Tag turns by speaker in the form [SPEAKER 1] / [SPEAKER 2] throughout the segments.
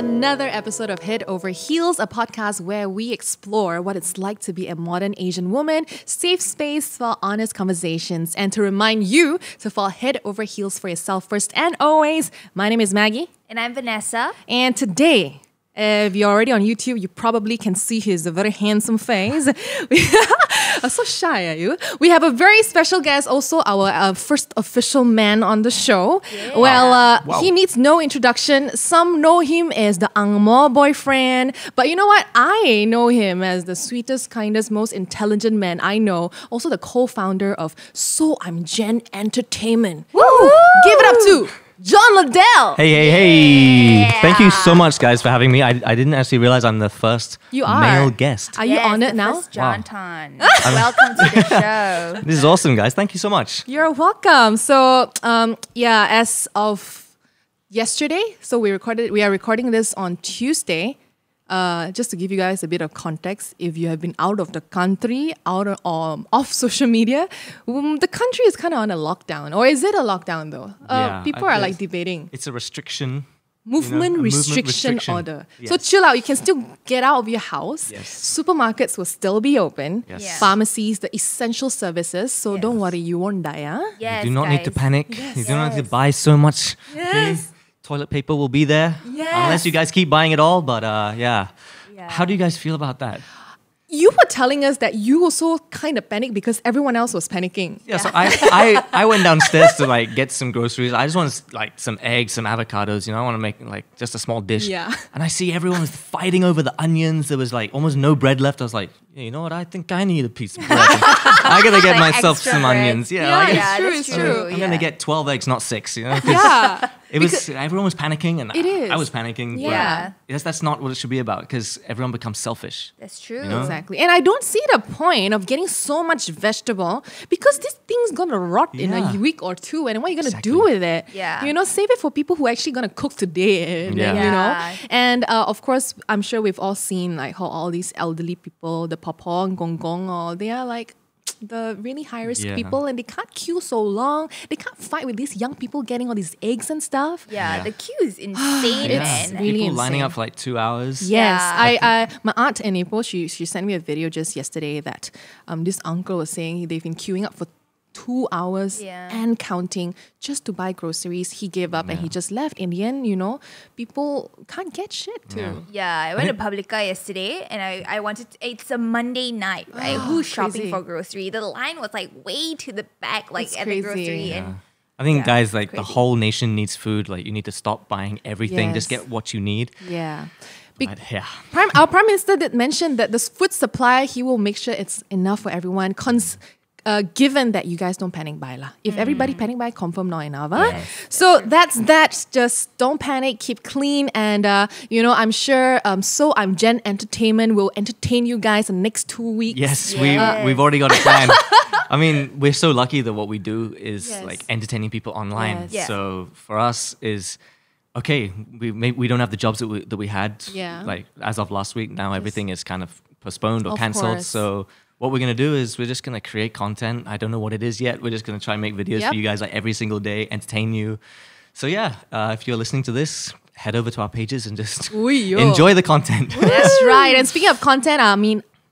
[SPEAKER 1] another episode of Head Over Heels, a podcast where we explore what it's like to be a modern Asian woman, safe space for honest conversations, and to remind you to fall head over heels for yourself first and always. My name is Maggie.
[SPEAKER 2] And I'm Vanessa.
[SPEAKER 1] And today, if you're already on YouTube, you probably can see his very handsome face. So shy, are you? We have a very special guest, also our first official man on the show.
[SPEAKER 2] Yeah.
[SPEAKER 1] Well, he needs no introduction. Some know him as the Ang Mo boyfriend. But you know what? I know him as the sweetest, kindest, most intelligent man I know. Also the co-founder of So I'm Jen Entertainment.
[SPEAKER 2] Woo!
[SPEAKER 1] Give it up to Jon Liddell.
[SPEAKER 3] Hey. Yeah. Thank you so much, guys, for having me. I didn't actually realize I'm the first male guest.
[SPEAKER 1] Are you on it now?
[SPEAKER 2] John Tan. Welcome to the show.
[SPEAKER 3] This is awesome, guys. Thank you so much.
[SPEAKER 1] You're welcome. So, as of yesterday, so we are recording this on Tuesday. Just to give you guys a bit of context, if you have been out of the country, off social media, the country is kind of on a lockdown. Or is it a lockdown though? People are like debating.
[SPEAKER 3] It's a restriction.
[SPEAKER 1] Movement restriction order.
[SPEAKER 3] Yes.
[SPEAKER 1] So chill out. You can still get out of your house.
[SPEAKER 3] Yes.
[SPEAKER 1] Supermarkets will still be open.
[SPEAKER 3] Yes.
[SPEAKER 2] Yeah.
[SPEAKER 1] Pharmacies, the essential services. So don't worry, you won't die.
[SPEAKER 2] Yes,
[SPEAKER 3] You do not need to
[SPEAKER 2] guys.
[SPEAKER 3] panic.
[SPEAKER 1] Yes.
[SPEAKER 3] You do not need to buy so much.
[SPEAKER 1] Yes.
[SPEAKER 3] Toilet paper will be there.
[SPEAKER 1] Yes.
[SPEAKER 3] Unless you guys keep buying it all. But
[SPEAKER 2] Yeah.
[SPEAKER 3] How do you guys feel about that?
[SPEAKER 1] You were telling us that you also kind of panicked because everyone else was panicking.
[SPEAKER 3] Yeah, so I went downstairs to like get some groceries. I just want like some eggs, some avocados, I want to make like just a small dish.
[SPEAKER 1] Yeah.
[SPEAKER 3] And I see everyone was fighting over the onions. There was like almost no bread left. I was like, yeah, you know what? I think I need a piece of bread. I gotta get
[SPEAKER 2] Like
[SPEAKER 3] myself
[SPEAKER 2] extra
[SPEAKER 3] some
[SPEAKER 2] bread.
[SPEAKER 3] onions. Yeah,
[SPEAKER 1] Yeah,
[SPEAKER 3] like,
[SPEAKER 1] it's true,
[SPEAKER 2] that's
[SPEAKER 1] it's true.
[SPEAKER 3] I'm gonna get 12 eggs, not 6. 'cause
[SPEAKER 1] Yeah.
[SPEAKER 3] It was everyone was panicking, and
[SPEAKER 1] It is.
[SPEAKER 3] I was panicking.
[SPEAKER 1] Yeah.
[SPEAKER 3] But yes, that's not what it should be about, because everyone becomes selfish.
[SPEAKER 2] That's true.
[SPEAKER 3] You know?
[SPEAKER 1] Exactly. And I don't see the point of getting so much vegetable because this thing's gonna rot in a
[SPEAKER 3] Yeah.
[SPEAKER 1] week or two. And what are you gonna
[SPEAKER 3] Exactly.
[SPEAKER 1] do with it?
[SPEAKER 2] Yeah.
[SPEAKER 1] Save it for people who are actually gonna cook today. And then,
[SPEAKER 2] Yeah.
[SPEAKER 1] And of course, I'm sure we've all seen like how all these elderly people, the papa, gong gong, all they are like the really high risk
[SPEAKER 3] Yeah.
[SPEAKER 1] people, and they can't queue so long. They can't fight with these young people getting all these eggs and stuff.
[SPEAKER 2] Yeah,
[SPEAKER 3] Yeah.
[SPEAKER 2] the queue is insane,
[SPEAKER 1] It's
[SPEAKER 2] man.
[SPEAKER 1] really
[SPEAKER 3] People lining
[SPEAKER 1] insane.
[SPEAKER 3] up for like 2 hours.
[SPEAKER 1] Yes,
[SPEAKER 2] Yeah.
[SPEAKER 1] my aunt in April, she sent me a video just yesterday that this uncle was saying they've been queuing up for 2 hours
[SPEAKER 2] Yeah.
[SPEAKER 1] and counting just to buy groceries. He gave up and he just left. In the end, people can't get shit too.
[SPEAKER 2] Yeah, I went to Publica yesterday and I wanted to, it's a Monday night, right? Who's shopping
[SPEAKER 1] Crazy.
[SPEAKER 2] for grocery? The line was like way to the back, like
[SPEAKER 1] It's
[SPEAKER 2] at
[SPEAKER 1] crazy.
[SPEAKER 2] the grocery.
[SPEAKER 3] Yeah.
[SPEAKER 2] And
[SPEAKER 3] I think, guys, like the
[SPEAKER 1] crazy.
[SPEAKER 3] whole nation needs food. Like, you need to stop buying everything. Just
[SPEAKER 1] Yes.
[SPEAKER 3] get what you need.
[SPEAKER 1] Yeah. Be-
[SPEAKER 3] But yeah.
[SPEAKER 1] Our Prime Minister did mention that this food supply, he will make sure it's enough for everyone. Given that you guys don't panic buy lah. If everybody panic buy, confirm not enough. So that's that. Just don't panic. Keep clean, and I'm sure. So I'm Jen Entertainment will entertain you guys in the next 2 weeks.
[SPEAKER 3] Yes,
[SPEAKER 2] Yes.
[SPEAKER 3] we've already got a plan. I mean, we're so lucky that what we do is
[SPEAKER 1] Yes.
[SPEAKER 3] like entertaining people online.
[SPEAKER 1] Yes.
[SPEAKER 2] Yeah.
[SPEAKER 3] So for us is okay. We don't have the jobs that we had.
[SPEAKER 1] Yeah.
[SPEAKER 3] Like as of last week, now everything is kind of postponed or
[SPEAKER 1] Of
[SPEAKER 3] cancelled.
[SPEAKER 1] course.
[SPEAKER 3] So what we're gonna do is we're just gonna create content. I don't know what it is yet. We're just gonna try and make videos
[SPEAKER 1] Yep.
[SPEAKER 3] for you guys like every single day, entertain you. So yeah, if you're listening to this, head over to our pages and just
[SPEAKER 1] Ooh-yo.
[SPEAKER 3] enjoy the content.
[SPEAKER 1] That's right. And speaking of content,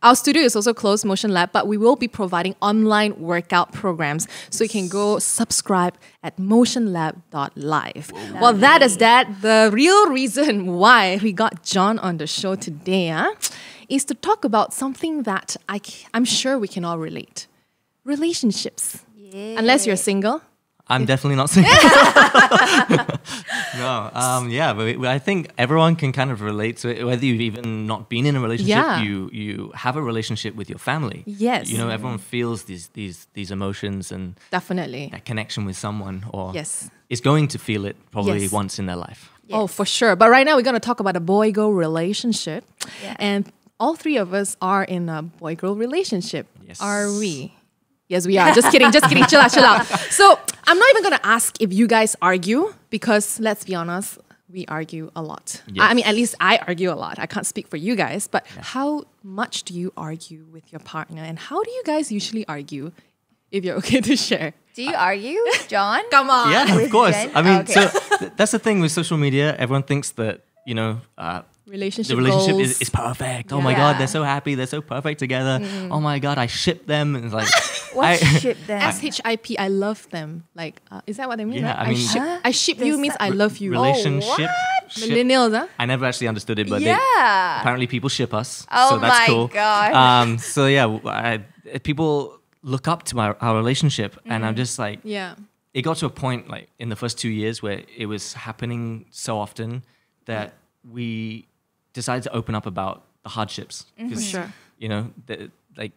[SPEAKER 1] our studio is also closed, Motion Lab, but we will be providing online workout programs. So you can go subscribe at motionlab.live. Well, that is that. The real reason why we got Jon on the show today is to talk about something that I'm sure we can all relate. Relationships.
[SPEAKER 2] yeah.
[SPEAKER 1] Unless you're single.
[SPEAKER 3] I'm definitely not single. No, but I think everyone can kind of relate to it. Whether you've even not been in a relationship,
[SPEAKER 1] Yeah.
[SPEAKER 3] you have a relationship with your family.
[SPEAKER 1] Yes.
[SPEAKER 3] Everyone feels these emotions and
[SPEAKER 1] Definitely.
[SPEAKER 3] that connection with someone, or
[SPEAKER 1] Yes.
[SPEAKER 3] is going to feel it probably
[SPEAKER 1] Yes.
[SPEAKER 3] once in their life.
[SPEAKER 1] Oh, for sure. But right now, we're going to talk about a boy-girl relationship.
[SPEAKER 2] Yeah.
[SPEAKER 1] And all three of us are in a boy-girl relationship.
[SPEAKER 3] Yes.
[SPEAKER 1] Are we? Yes, we are. Just kidding. Chill out. So I'm not even going to ask if you guys argue because let's be honest, we argue a lot.
[SPEAKER 3] Yes.
[SPEAKER 1] I mean, at least I argue a lot. I can't speak for you guys, but how much do you argue with your partner and how do you guys usually argue if you're okay to share?
[SPEAKER 2] Do you argue, John?
[SPEAKER 1] Come on.
[SPEAKER 3] Yeah, of
[SPEAKER 2] With
[SPEAKER 3] course.
[SPEAKER 2] Jen?
[SPEAKER 3] I mean,
[SPEAKER 2] Okay.
[SPEAKER 3] so that's the thing with social media. Everyone thinks that
[SPEAKER 1] Relationship
[SPEAKER 3] the relationship
[SPEAKER 1] goals.
[SPEAKER 3] is perfect. Oh my
[SPEAKER 2] Yeah.
[SPEAKER 3] God, they're so happy. They're so perfect together. Oh my God, I ship them. And it's like,
[SPEAKER 2] What ship then?
[SPEAKER 1] SHIP, I love them. Like, is that what they mean?
[SPEAKER 3] Yeah,
[SPEAKER 1] right?
[SPEAKER 3] I mean-
[SPEAKER 1] I ship you
[SPEAKER 2] There's
[SPEAKER 1] means
[SPEAKER 2] that-
[SPEAKER 1] I love you.
[SPEAKER 3] relationship. ship.
[SPEAKER 1] Millennials, huh?
[SPEAKER 3] I never actually understood it, but
[SPEAKER 2] Yeah.
[SPEAKER 3] apparently people ship us.
[SPEAKER 2] Oh
[SPEAKER 3] so that's
[SPEAKER 2] my
[SPEAKER 3] cool.
[SPEAKER 2] gosh.
[SPEAKER 3] So yeah, people look up to our relationship, and I'm just like,
[SPEAKER 1] Yeah.
[SPEAKER 3] it got to a point like in the first 2 years where it was happening so often that we decided to open up about the hardships. 'Cause,
[SPEAKER 1] Sure.
[SPEAKER 3] you know, like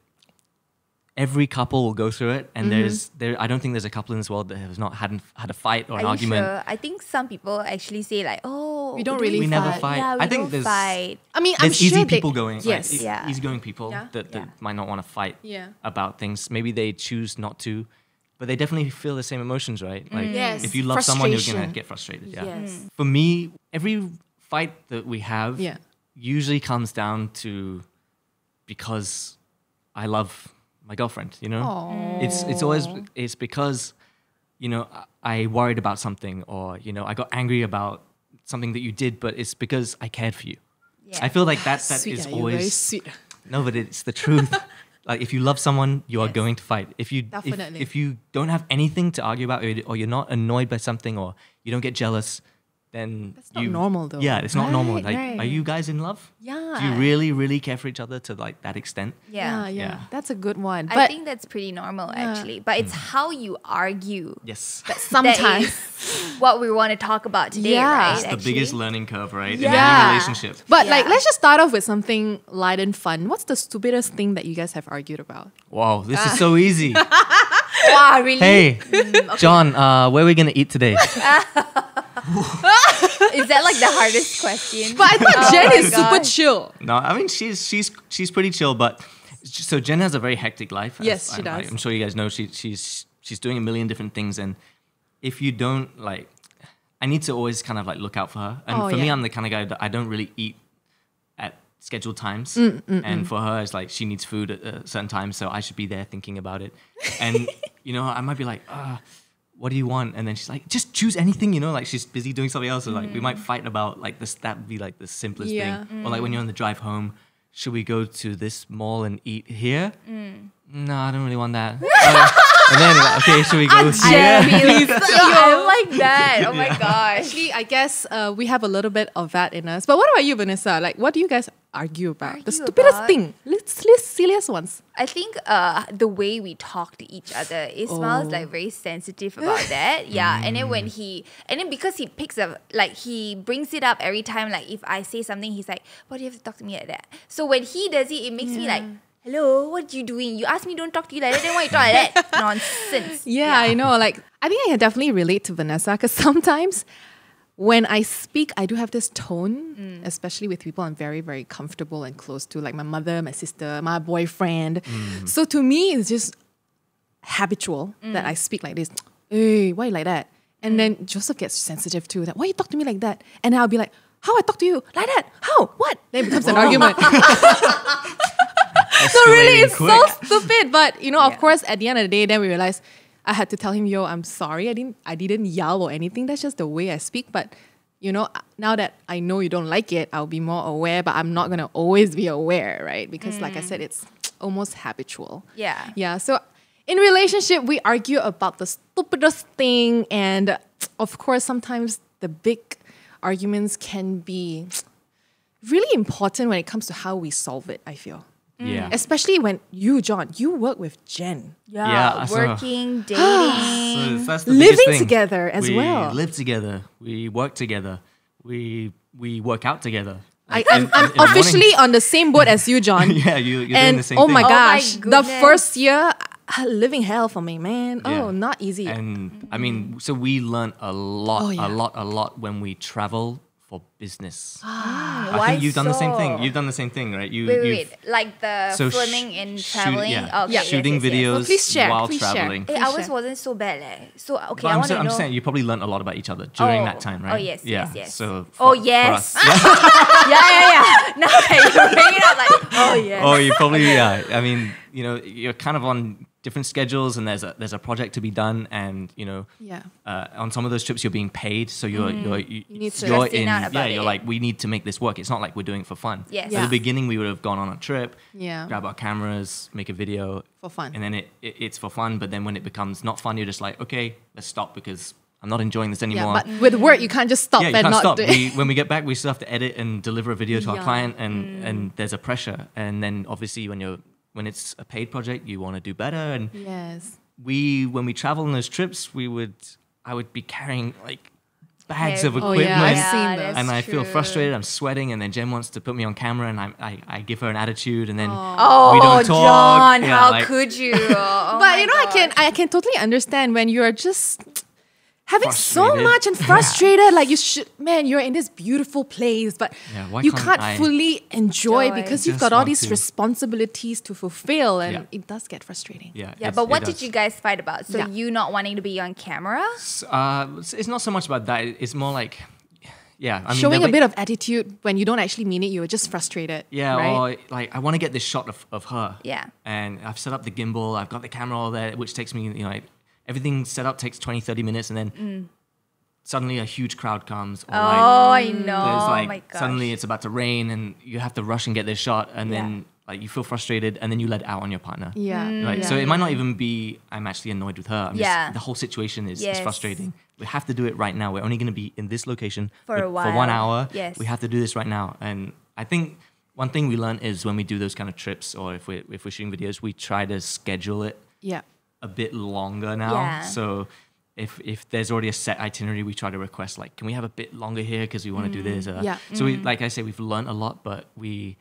[SPEAKER 3] every couple will go through it, and I don't think there's a couple in this world that has not had a fight or an
[SPEAKER 2] Are you
[SPEAKER 3] argument.
[SPEAKER 2] sure? I think some people actually say like, oh,
[SPEAKER 1] We don't
[SPEAKER 2] do
[SPEAKER 1] really
[SPEAKER 3] We never
[SPEAKER 1] fight.
[SPEAKER 3] fight.
[SPEAKER 2] Yeah, we
[SPEAKER 3] I think
[SPEAKER 2] don't
[SPEAKER 3] there's
[SPEAKER 2] fight.
[SPEAKER 1] I mean, I'm
[SPEAKER 3] there's
[SPEAKER 1] sure
[SPEAKER 3] easy
[SPEAKER 1] they-
[SPEAKER 3] people going,
[SPEAKER 1] Yes.
[SPEAKER 3] like,
[SPEAKER 2] Yeah.
[SPEAKER 3] easygoing people
[SPEAKER 1] Yeah.
[SPEAKER 3] that
[SPEAKER 2] Yeah.
[SPEAKER 3] might not want to fight
[SPEAKER 1] Yeah.
[SPEAKER 3] about things. Maybe they choose not to, but they definitely feel the same emotions, right? Like
[SPEAKER 1] Yes.
[SPEAKER 3] if you love someone, you're
[SPEAKER 1] Frustration.
[SPEAKER 3] gonna get frustrated. Yeah.
[SPEAKER 1] Yes.
[SPEAKER 3] For me, every fight that we have
[SPEAKER 1] Yeah.
[SPEAKER 3] usually comes down to because I love my girlfriend. You know,
[SPEAKER 1] Aw.
[SPEAKER 3] it's because I worried about something, or I got angry about something that you did, but it's because I cared for you.
[SPEAKER 2] Yeah.
[SPEAKER 3] I feel like that
[SPEAKER 1] Sweet,
[SPEAKER 3] is
[SPEAKER 1] yeah, you're very
[SPEAKER 3] always
[SPEAKER 1] sweet.
[SPEAKER 3] no, but it's the truth. Like if you love someone, you are
[SPEAKER 2] Yes.
[SPEAKER 3] going to fight.
[SPEAKER 1] Definitely.
[SPEAKER 3] If you don't have anything to argue about, or you're not annoyed by something, or you don't get jealous, then
[SPEAKER 1] That's not normal though.
[SPEAKER 3] Yeah, it's not normal.
[SPEAKER 1] Right,
[SPEAKER 3] Like,
[SPEAKER 1] right.
[SPEAKER 3] are you guys in love?
[SPEAKER 1] Yeah.
[SPEAKER 3] Do you really, really care for each other to like that extent?
[SPEAKER 2] Yeah.
[SPEAKER 3] Yeah.
[SPEAKER 1] That's a good one.
[SPEAKER 2] I
[SPEAKER 1] But
[SPEAKER 2] think that's pretty normal actually. But it's how you argue.
[SPEAKER 3] Yes.
[SPEAKER 2] That
[SPEAKER 1] sometimes.
[SPEAKER 2] is what we want to talk about today,
[SPEAKER 1] Yeah.
[SPEAKER 2] right?
[SPEAKER 1] It's
[SPEAKER 3] The
[SPEAKER 2] actually?
[SPEAKER 3] biggest learning curve, right? In
[SPEAKER 1] Yeah.
[SPEAKER 3] any relationship.
[SPEAKER 1] But like,
[SPEAKER 2] Yeah.
[SPEAKER 1] let's just start off with something light and fun. What's the stupidest thing that you guys have argued about?
[SPEAKER 3] Wow, this is so easy.
[SPEAKER 2] Wow, really?
[SPEAKER 3] Hey, John, where are we gonna eat today?
[SPEAKER 2] Is that like the hardest question?
[SPEAKER 1] But I thought Jen
[SPEAKER 2] my
[SPEAKER 1] is super
[SPEAKER 2] gosh.
[SPEAKER 1] chill.
[SPEAKER 3] No, I mean she's pretty chill, but so Jen has a very hectic life.
[SPEAKER 1] Yes, she does.
[SPEAKER 3] I'm sure you guys know she's doing a million different things, and if you don't like, I need to always kind of like look out for her. And
[SPEAKER 1] Oh,
[SPEAKER 3] for me,
[SPEAKER 1] yeah.
[SPEAKER 3] I'm the kind of guy that I don't really eat at scheduled times, and for her, it's like she needs food at a certain time, so I should be there thinking about it. And I might be like, what do you want? And then she's like, just choose anything, like she's busy doing something else. So like we might fight about like this, that would be like the simplest
[SPEAKER 1] Yeah.
[SPEAKER 3] thing. Or like when you're on the drive home, should we go to this mall and eat here? No, I don't really want that. And then okay, should we go here?
[SPEAKER 2] I'm like that. Oh my gosh.
[SPEAKER 1] Actually, I guess we have a little bit of that in us. But what about you, Vanessa? Like, what do you guys argue about? The
[SPEAKER 2] Argue
[SPEAKER 1] stupidest
[SPEAKER 2] about?
[SPEAKER 1] thing. Let's silliest ones.
[SPEAKER 2] I think the way we talk to each other, Ismail's like very sensitive about that. Yeah. And then because he picks up, like he brings it up every time, like if I say something, he's like, why do you have to talk to me like that? So when he does it, it makes me like, hello, what are you doing? You asked me don't talk to you like that, then why you talk like that? Nonsense.
[SPEAKER 1] Yeah, I know. Like, I think I can definitely relate to Vanessa because sometimes when I speak, I do have this tone, especially with people I'm very, very comfortable and close to, like my mother, my sister, my boyfriend. So to me, it's just habitual that I speak like this. Hey, why you like that? And then Joseph gets sensitive too. That why you talk to me like that? And I'll be like, how I talk to you like that? How? What? Then it becomes an argument. So really, it's so stupid. But of course, at the end of the day, then we realize I had to tell him, "Yo, I'm sorry. I didn't yell or anything. That's just the way I speak." But now that I know you don't like it, I'll be more aware. But I'm not gonna always be aware, right? Because, like I said, it's almost habitual.
[SPEAKER 2] Yeah.
[SPEAKER 1] Yeah. So in relationship, we argue about the stupidest thing, and of course, sometimes the big arguments can be really important when it comes to how we solve it. I feel.
[SPEAKER 3] Yeah.
[SPEAKER 1] Especially when you, John, you work with Jen.
[SPEAKER 3] Yeah, so-
[SPEAKER 2] working, dating.
[SPEAKER 3] So that's the
[SPEAKER 1] Living
[SPEAKER 3] biggest thing.
[SPEAKER 1] together as well.
[SPEAKER 3] We live together. We work together. We work out together.
[SPEAKER 1] I'm
[SPEAKER 3] In the
[SPEAKER 1] officially
[SPEAKER 3] morning.
[SPEAKER 1] on the same boat as you, John.
[SPEAKER 3] Yeah, you're doing
[SPEAKER 1] And
[SPEAKER 3] the same
[SPEAKER 1] oh
[SPEAKER 3] thing.
[SPEAKER 1] my
[SPEAKER 2] Oh my
[SPEAKER 1] gosh, the
[SPEAKER 2] goodness.
[SPEAKER 1] first year, living hell for me, man.
[SPEAKER 3] Yeah.
[SPEAKER 1] Oh, not easy.
[SPEAKER 3] And I mean, so we learn a lot,
[SPEAKER 1] Oh, yeah.
[SPEAKER 3] a lot when we travel for business. I
[SPEAKER 2] Why
[SPEAKER 3] think you've done the same thing.
[SPEAKER 2] so?
[SPEAKER 3] You've done the same thing, right?
[SPEAKER 2] Wait. Like the
[SPEAKER 3] So
[SPEAKER 2] filming and
[SPEAKER 3] shoot-
[SPEAKER 2] traveling?
[SPEAKER 3] yeah.
[SPEAKER 2] Okay, yes,
[SPEAKER 3] Shooting
[SPEAKER 2] yes, yes.
[SPEAKER 3] videos
[SPEAKER 1] Oh, please share,
[SPEAKER 3] while
[SPEAKER 1] please share.
[SPEAKER 3] traveling.
[SPEAKER 1] Please
[SPEAKER 2] Ours
[SPEAKER 1] share.
[SPEAKER 2] wasn't so bad. So, okay,
[SPEAKER 3] But
[SPEAKER 2] I want to know.
[SPEAKER 3] I'm saying you probably learned a lot about each other during
[SPEAKER 2] Oh.
[SPEAKER 3] that time, right?
[SPEAKER 2] Oh, yes,
[SPEAKER 3] yeah.
[SPEAKER 2] yes.
[SPEAKER 3] So
[SPEAKER 2] Oh,
[SPEAKER 3] for
[SPEAKER 2] yes.
[SPEAKER 3] us, yeah.
[SPEAKER 2] yeah. Now that you bring it up, like, oh, yes.
[SPEAKER 3] Oh, you probably, yeah. I mean, you're kind of on different schedules, and there's a project to be done, and on some of those trips you're being paid, so you're
[SPEAKER 2] stressing out about
[SPEAKER 3] you're
[SPEAKER 2] it.
[SPEAKER 3] like, we need to make this work. It's not like we're doing it for fun.
[SPEAKER 2] Yes.
[SPEAKER 3] At the beginning we would have gone on a trip,
[SPEAKER 1] Yeah.
[SPEAKER 3] grab our cameras, make a video
[SPEAKER 1] For fun.
[SPEAKER 3] and then it's for fun. But then when it becomes not fun, you're just like, okay, let's stop because I'm not enjoying this anymore.
[SPEAKER 1] Yeah, but with work, you can't just stop
[SPEAKER 3] You
[SPEAKER 1] and
[SPEAKER 3] can't
[SPEAKER 1] not
[SPEAKER 3] stop.
[SPEAKER 1] do it.
[SPEAKER 3] When we get back, we still have to edit and deliver a video to our
[SPEAKER 1] Yeah.
[SPEAKER 3] client, and there's a pressure. And then obviously when it's a paid project, you want to do better. And
[SPEAKER 1] Yes.
[SPEAKER 3] when we travel on those trips, I would be carrying like bags of
[SPEAKER 2] Oh,
[SPEAKER 3] equipment.
[SPEAKER 1] yeah, I've seen those.
[SPEAKER 2] that's
[SPEAKER 3] and I feel
[SPEAKER 2] true.
[SPEAKER 3] frustrated. I'm sweating, and then Jen wants to put me on camera, and I give her an attitude, and then
[SPEAKER 2] Oh,
[SPEAKER 3] we don't talk.
[SPEAKER 2] John,
[SPEAKER 3] Yeah,
[SPEAKER 2] how
[SPEAKER 3] like-
[SPEAKER 2] could you? Oh
[SPEAKER 1] But
[SPEAKER 2] my
[SPEAKER 1] you know,
[SPEAKER 2] God.
[SPEAKER 1] I can totally understand when you're just having so
[SPEAKER 3] Frustrated.
[SPEAKER 1] much and frustrated. Like you're in this beautiful place, but
[SPEAKER 3] Yeah, why
[SPEAKER 1] you
[SPEAKER 3] can't
[SPEAKER 1] can't
[SPEAKER 3] I
[SPEAKER 1] fully enjoy
[SPEAKER 2] Enjoy.
[SPEAKER 1] because you've
[SPEAKER 3] Just
[SPEAKER 1] got all
[SPEAKER 3] want
[SPEAKER 1] these
[SPEAKER 3] to.
[SPEAKER 1] responsibilities to fulfill, and
[SPEAKER 3] Yeah.
[SPEAKER 1] it does get frustrating.
[SPEAKER 3] Yeah,
[SPEAKER 2] Yeah,
[SPEAKER 3] it's-
[SPEAKER 2] but
[SPEAKER 3] it
[SPEAKER 2] what
[SPEAKER 3] does.
[SPEAKER 2] did you guys fight about? So
[SPEAKER 1] Yeah.
[SPEAKER 2] you not wanting to be on camera?
[SPEAKER 3] It's not so much about that. It's more like, I mean,
[SPEAKER 1] Showing a
[SPEAKER 3] there'll be-
[SPEAKER 1] bit of attitude when you don't actually mean it, you're just frustrated.
[SPEAKER 3] Yeah,
[SPEAKER 1] right?
[SPEAKER 3] or like I want to get this shot of her.
[SPEAKER 2] Yeah.
[SPEAKER 3] And I've set up the gimbal, I've got the camera all there, which takes me, everything set up takes 20, 30 minutes, and then suddenly a huge crowd comes. Or
[SPEAKER 2] I know.
[SPEAKER 3] there's
[SPEAKER 2] Oh
[SPEAKER 3] like
[SPEAKER 2] my gosh.
[SPEAKER 3] suddenly it's about to rain, and you have to rush and get this shot, and
[SPEAKER 2] Yeah.
[SPEAKER 3] then like you feel frustrated, and then you let it out on your partner.
[SPEAKER 1] Yeah.
[SPEAKER 3] Right.
[SPEAKER 1] Yeah.
[SPEAKER 3] So it might not even be I'm actually annoyed with her. I'm
[SPEAKER 2] Yeah.
[SPEAKER 3] just, the whole situation is
[SPEAKER 2] Yes.
[SPEAKER 3] frustrating. We have to do it right now. We're only going to be in this location
[SPEAKER 2] For a
[SPEAKER 3] for 1
[SPEAKER 2] while.
[SPEAKER 3] hour.
[SPEAKER 2] Yes.
[SPEAKER 3] We have to do this right now. And I think one thing we learn is when we do those kind of trips, or if we're shooting videos, we try to schedule it
[SPEAKER 1] Yeah.
[SPEAKER 3] a bit longer now.
[SPEAKER 2] Yeah.
[SPEAKER 3] So if there's already a set itinerary, we try to request like, can we have a bit longer here because we want to do this.
[SPEAKER 1] Yeah.
[SPEAKER 3] So we, like I say, we've learned a lot, but we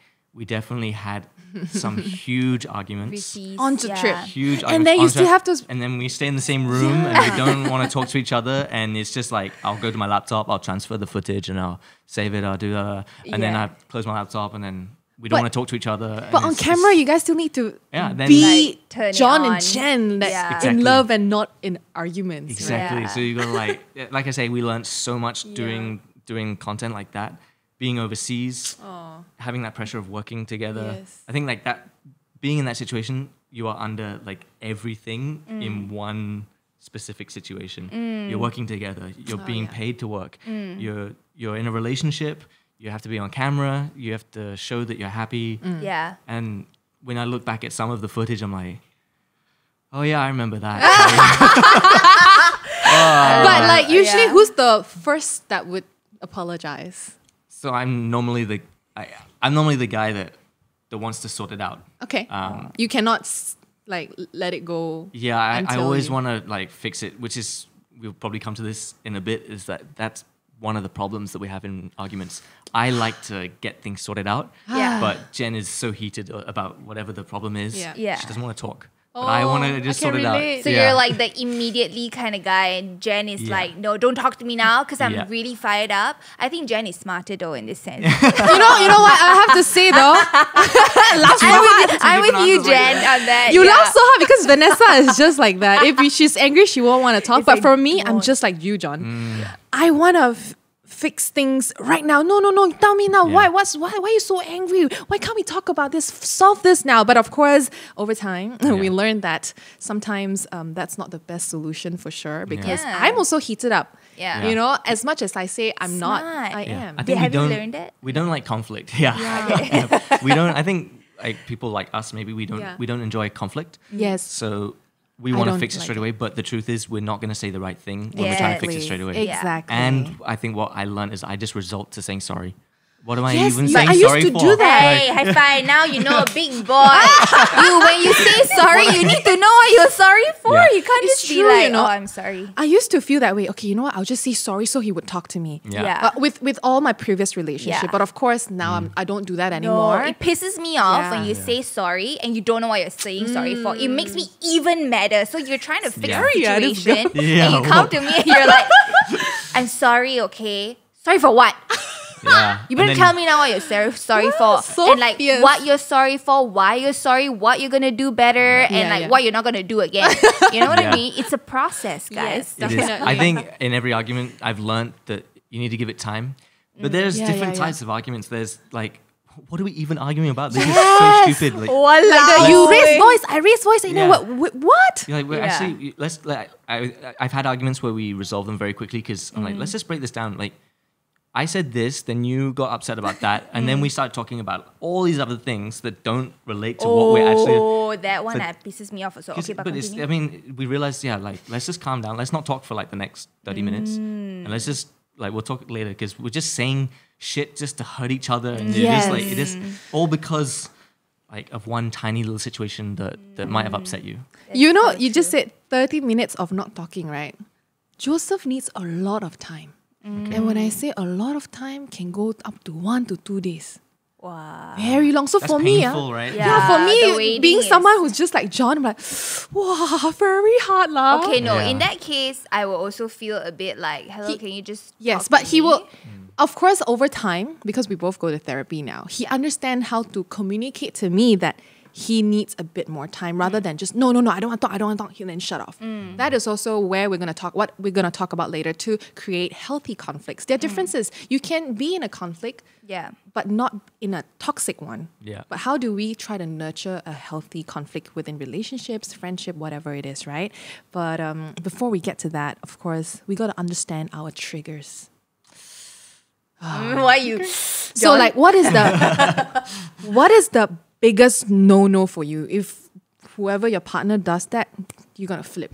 [SPEAKER 3] definitely had some huge arguments.
[SPEAKER 2] Receipts,
[SPEAKER 1] On the trip.
[SPEAKER 3] Huge
[SPEAKER 1] And then you
[SPEAKER 3] arguments
[SPEAKER 1] still
[SPEAKER 3] on
[SPEAKER 1] have
[SPEAKER 3] track,
[SPEAKER 1] to-
[SPEAKER 3] and then we stay in the same room and we don't want to talk to each other, and it's just like I'll go to my laptop, I'll transfer the footage and I'll save it, I'll do and then
[SPEAKER 2] Yeah.
[SPEAKER 3] I close my laptop, and then we
[SPEAKER 1] But-
[SPEAKER 3] don't want to talk to each other.
[SPEAKER 1] But on camera, you guys still need to
[SPEAKER 3] then-
[SPEAKER 1] be
[SPEAKER 2] Like, turn it
[SPEAKER 1] John
[SPEAKER 2] on.
[SPEAKER 1] and Jen that's
[SPEAKER 2] Yeah.
[SPEAKER 1] in
[SPEAKER 3] Exactly.
[SPEAKER 1] love and not in arguments. right?
[SPEAKER 3] Exactly.
[SPEAKER 2] Yeah.
[SPEAKER 3] So you gotta like I say, we learned so much doing content like that, being overseas, having that pressure of working together.
[SPEAKER 1] Yes.
[SPEAKER 3] I think like that, being in that situation, you are under like everything in one specific situation. You're working together. You're being
[SPEAKER 1] yeah.
[SPEAKER 3] paid to work. You're in a relationship. You have to be on camera. You have to show that you're happy.
[SPEAKER 2] Yeah.
[SPEAKER 3] And when I look back at some of the footage, I'm like, oh yeah, I remember that.
[SPEAKER 1] But like usually,
[SPEAKER 2] Yeah.
[SPEAKER 1] who's the first that would apologize?
[SPEAKER 3] So I'm normally I'm normally the guy that wants to sort it out.
[SPEAKER 1] Okay,
[SPEAKER 3] Um,
[SPEAKER 1] you cannot like let it go.
[SPEAKER 3] Yeah, I
[SPEAKER 1] until
[SPEAKER 3] always
[SPEAKER 1] you-
[SPEAKER 3] want to like fix it, which is, we'll probably come to this in a bit, is that's one of the problems that we have in arguments. I like to get things sorted out,
[SPEAKER 2] Yeah.
[SPEAKER 3] but Jen is so heated about whatever the problem is.
[SPEAKER 1] Yeah.
[SPEAKER 2] Yeah.
[SPEAKER 3] She doesn't want to talk. But I want to just
[SPEAKER 1] I can
[SPEAKER 3] sort it
[SPEAKER 1] relate.
[SPEAKER 3] out.
[SPEAKER 2] So
[SPEAKER 3] Yeah.
[SPEAKER 2] you're like the immediately kind of guy, and Jen is
[SPEAKER 3] Yeah.
[SPEAKER 2] like, no, don't talk to me now because I'm
[SPEAKER 3] Yeah.
[SPEAKER 2] really fired up. I think Jen is smarter though in this sense.
[SPEAKER 1] You know what? I have to say though,
[SPEAKER 2] I'm with you,
[SPEAKER 3] answers like
[SPEAKER 2] Jen, on that.
[SPEAKER 1] you
[SPEAKER 2] yeah.
[SPEAKER 1] laugh so hard because Vanessa is just like that. If she's angry, she won't want to talk.
[SPEAKER 2] It's
[SPEAKER 1] But
[SPEAKER 2] like,
[SPEAKER 1] for me, I'm
[SPEAKER 2] don't.
[SPEAKER 1] just like you, John.
[SPEAKER 3] Mm.
[SPEAKER 1] I want to fix things right now. No. Tell me now.
[SPEAKER 3] Yeah.
[SPEAKER 1] Why are you so angry? Why can't we talk about this? Solve this now. But of course, over time, we
[SPEAKER 3] Yeah.
[SPEAKER 1] learned that sometimes that's not the best solution for sure because
[SPEAKER 2] Yeah.
[SPEAKER 1] I'm also heated up.
[SPEAKER 2] Yeah.
[SPEAKER 1] You know, as much as I say I'm not,
[SPEAKER 2] Smart.
[SPEAKER 1] I
[SPEAKER 3] Yeah.
[SPEAKER 1] am.
[SPEAKER 3] I think
[SPEAKER 2] Have
[SPEAKER 3] we
[SPEAKER 2] you
[SPEAKER 3] don't.
[SPEAKER 2] learned it?
[SPEAKER 3] We don't like conflict. Yeah. We don't. I think like people like us, maybe we don't.
[SPEAKER 1] Yeah.
[SPEAKER 3] We don't enjoy conflict.
[SPEAKER 1] Yes.
[SPEAKER 3] So we
[SPEAKER 1] I
[SPEAKER 3] want to
[SPEAKER 1] don't
[SPEAKER 3] fix it
[SPEAKER 1] like
[SPEAKER 3] straight
[SPEAKER 1] it.
[SPEAKER 3] away. But the truth is, we're not going to say the right thing when we're trying to fix it straight away.
[SPEAKER 1] Exactly.
[SPEAKER 3] And I think what I learned is I just resort to saying sorry. What am I
[SPEAKER 1] Yes,
[SPEAKER 3] even
[SPEAKER 1] you-
[SPEAKER 3] saying
[SPEAKER 1] I used
[SPEAKER 3] sorry
[SPEAKER 1] to
[SPEAKER 3] for?
[SPEAKER 1] do that.
[SPEAKER 2] Hey, high five. Now you know a big boy. When you say sorry, you need to know what you're sorry for.
[SPEAKER 3] Yeah.
[SPEAKER 2] You can't
[SPEAKER 1] It's
[SPEAKER 2] just be
[SPEAKER 1] true,
[SPEAKER 2] like,
[SPEAKER 1] you know.
[SPEAKER 2] oh, I'm sorry.
[SPEAKER 1] I used to feel that way. Okay, you know what? I'll just say sorry so he would talk to me.
[SPEAKER 3] Yeah.
[SPEAKER 1] With all my previous relationship,
[SPEAKER 2] Yeah.
[SPEAKER 1] but of course now I don't do that anymore.
[SPEAKER 2] No, it pisses me off
[SPEAKER 1] Yeah.
[SPEAKER 2] when you say sorry and you don't know what you're saying sorry for. It makes me even madder. So you're trying to fix
[SPEAKER 3] Yeah.
[SPEAKER 2] the
[SPEAKER 1] Yeah, this
[SPEAKER 2] situation
[SPEAKER 3] Yeah,
[SPEAKER 2] and you come
[SPEAKER 3] well.
[SPEAKER 2] to me and you're like, I'm sorry, okay? Sorry for what?
[SPEAKER 3] Yeah.
[SPEAKER 2] You better tell me now what you're sorry for.
[SPEAKER 1] so
[SPEAKER 2] and like
[SPEAKER 1] fierce.
[SPEAKER 2] what you're sorry for, why you're sorry, what you're gonna do better, and
[SPEAKER 1] Yeah,
[SPEAKER 2] like
[SPEAKER 1] yeah.
[SPEAKER 2] what you're not gonna do again. You know what
[SPEAKER 3] Yeah.
[SPEAKER 2] I mean? It's a process, guys.
[SPEAKER 1] Yes,
[SPEAKER 3] It is.
[SPEAKER 1] Definitely.
[SPEAKER 3] I think in every argument, I've learned that you need to give it time. But there's
[SPEAKER 1] Yeah,
[SPEAKER 3] different
[SPEAKER 1] yeah, yeah.
[SPEAKER 3] types of arguments. There's like what are we even arguing about? This is so stupid. Like,
[SPEAKER 2] Walao.
[SPEAKER 1] You raise voice, I raise voice, and you know
[SPEAKER 3] Yeah.
[SPEAKER 1] what?
[SPEAKER 3] you're like, we're
[SPEAKER 2] Yeah.
[SPEAKER 3] actually, let's, like, I've had arguments where we resolve them very quickly because I'm like, let's just break this down. Like, I said this, then you got upset about that, and then we start talking about all these other things that don't relate to what we're actually.
[SPEAKER 2] Oh, that one
[SPEAKER 3] So-
[SPEAKER 2] that pisses me off. So okay, but
[SPEAKER 3] But it's,
[SPEAKER 2] continue.
[SPEAKER 3] I mean, we realized, like, let's just calm down. Let's not talk for like the next 30 minutes, and let's just like we'll talk later because we're just saying shit just to hurt each other, and it is like it is all because like of one tiny little situation that might have upset you.
[SPEAKER 1] You know,
[SPEAKER 2] so
[SPEAKER 1] you just said 30 minutes of not talking, right? Joseph needs a lot of time. And when I say a lot of time, can go up to 1 to 2 days.
[SPEAKER 2] Wow.
[SPEAKER 1] Very long. So
[SPEAKER 3] That's
[SPEAKER 1] for me,
[SPEAKER 3] painful, right?
[SPEAKER 1] yeah, for
[SPEAKER 2] the
[SPEAKER 1] me,
[SPEAKER 2] waiting
[SPEAKER 1] being
[SPEAKER 2] is-
[SPEAKER 1] someone who's just like John, I'm like, wow, very hard lah.
[SPEAKER 2] Okay, no.
[SPEAKER 3] Yeah.
[SPEAKER 2] In that case, I will also feel a bit like, hello, can you just
[SPEAKER 1] Yes,
[SPEAKER 2] talk
[SPEAKER 1] but
[SPEAKER 2] to
[SPEAKER 1] he
[SPEAKER 2] me?
[SPEAKER 1] will, of course, over time, because we both go to therapy now, he understands how to communicate to me that he needs a bit more time rather than just, no, I don't want to talk, and then shut off. That is also where we're going to talk, what we're going to talk about later to create healthy conflicts. There are differences. You can be in a conflict,
[SPEAKER 2] Yeah.
[SPEAKER 1] but not in a toxic one.
[SPEAKER 3] Yeah.
[SPEAKER 1] But how do we try to nurture a healthy conflict within relationships, friendship, whatever it is, right? But before we get to that, of course, we got to understand our triggers.
[SPEAKER 2] Why you?
[SPEAKER 1] So, like, what is the biggest no for you? If whoever your partner does that, you're gonna flip.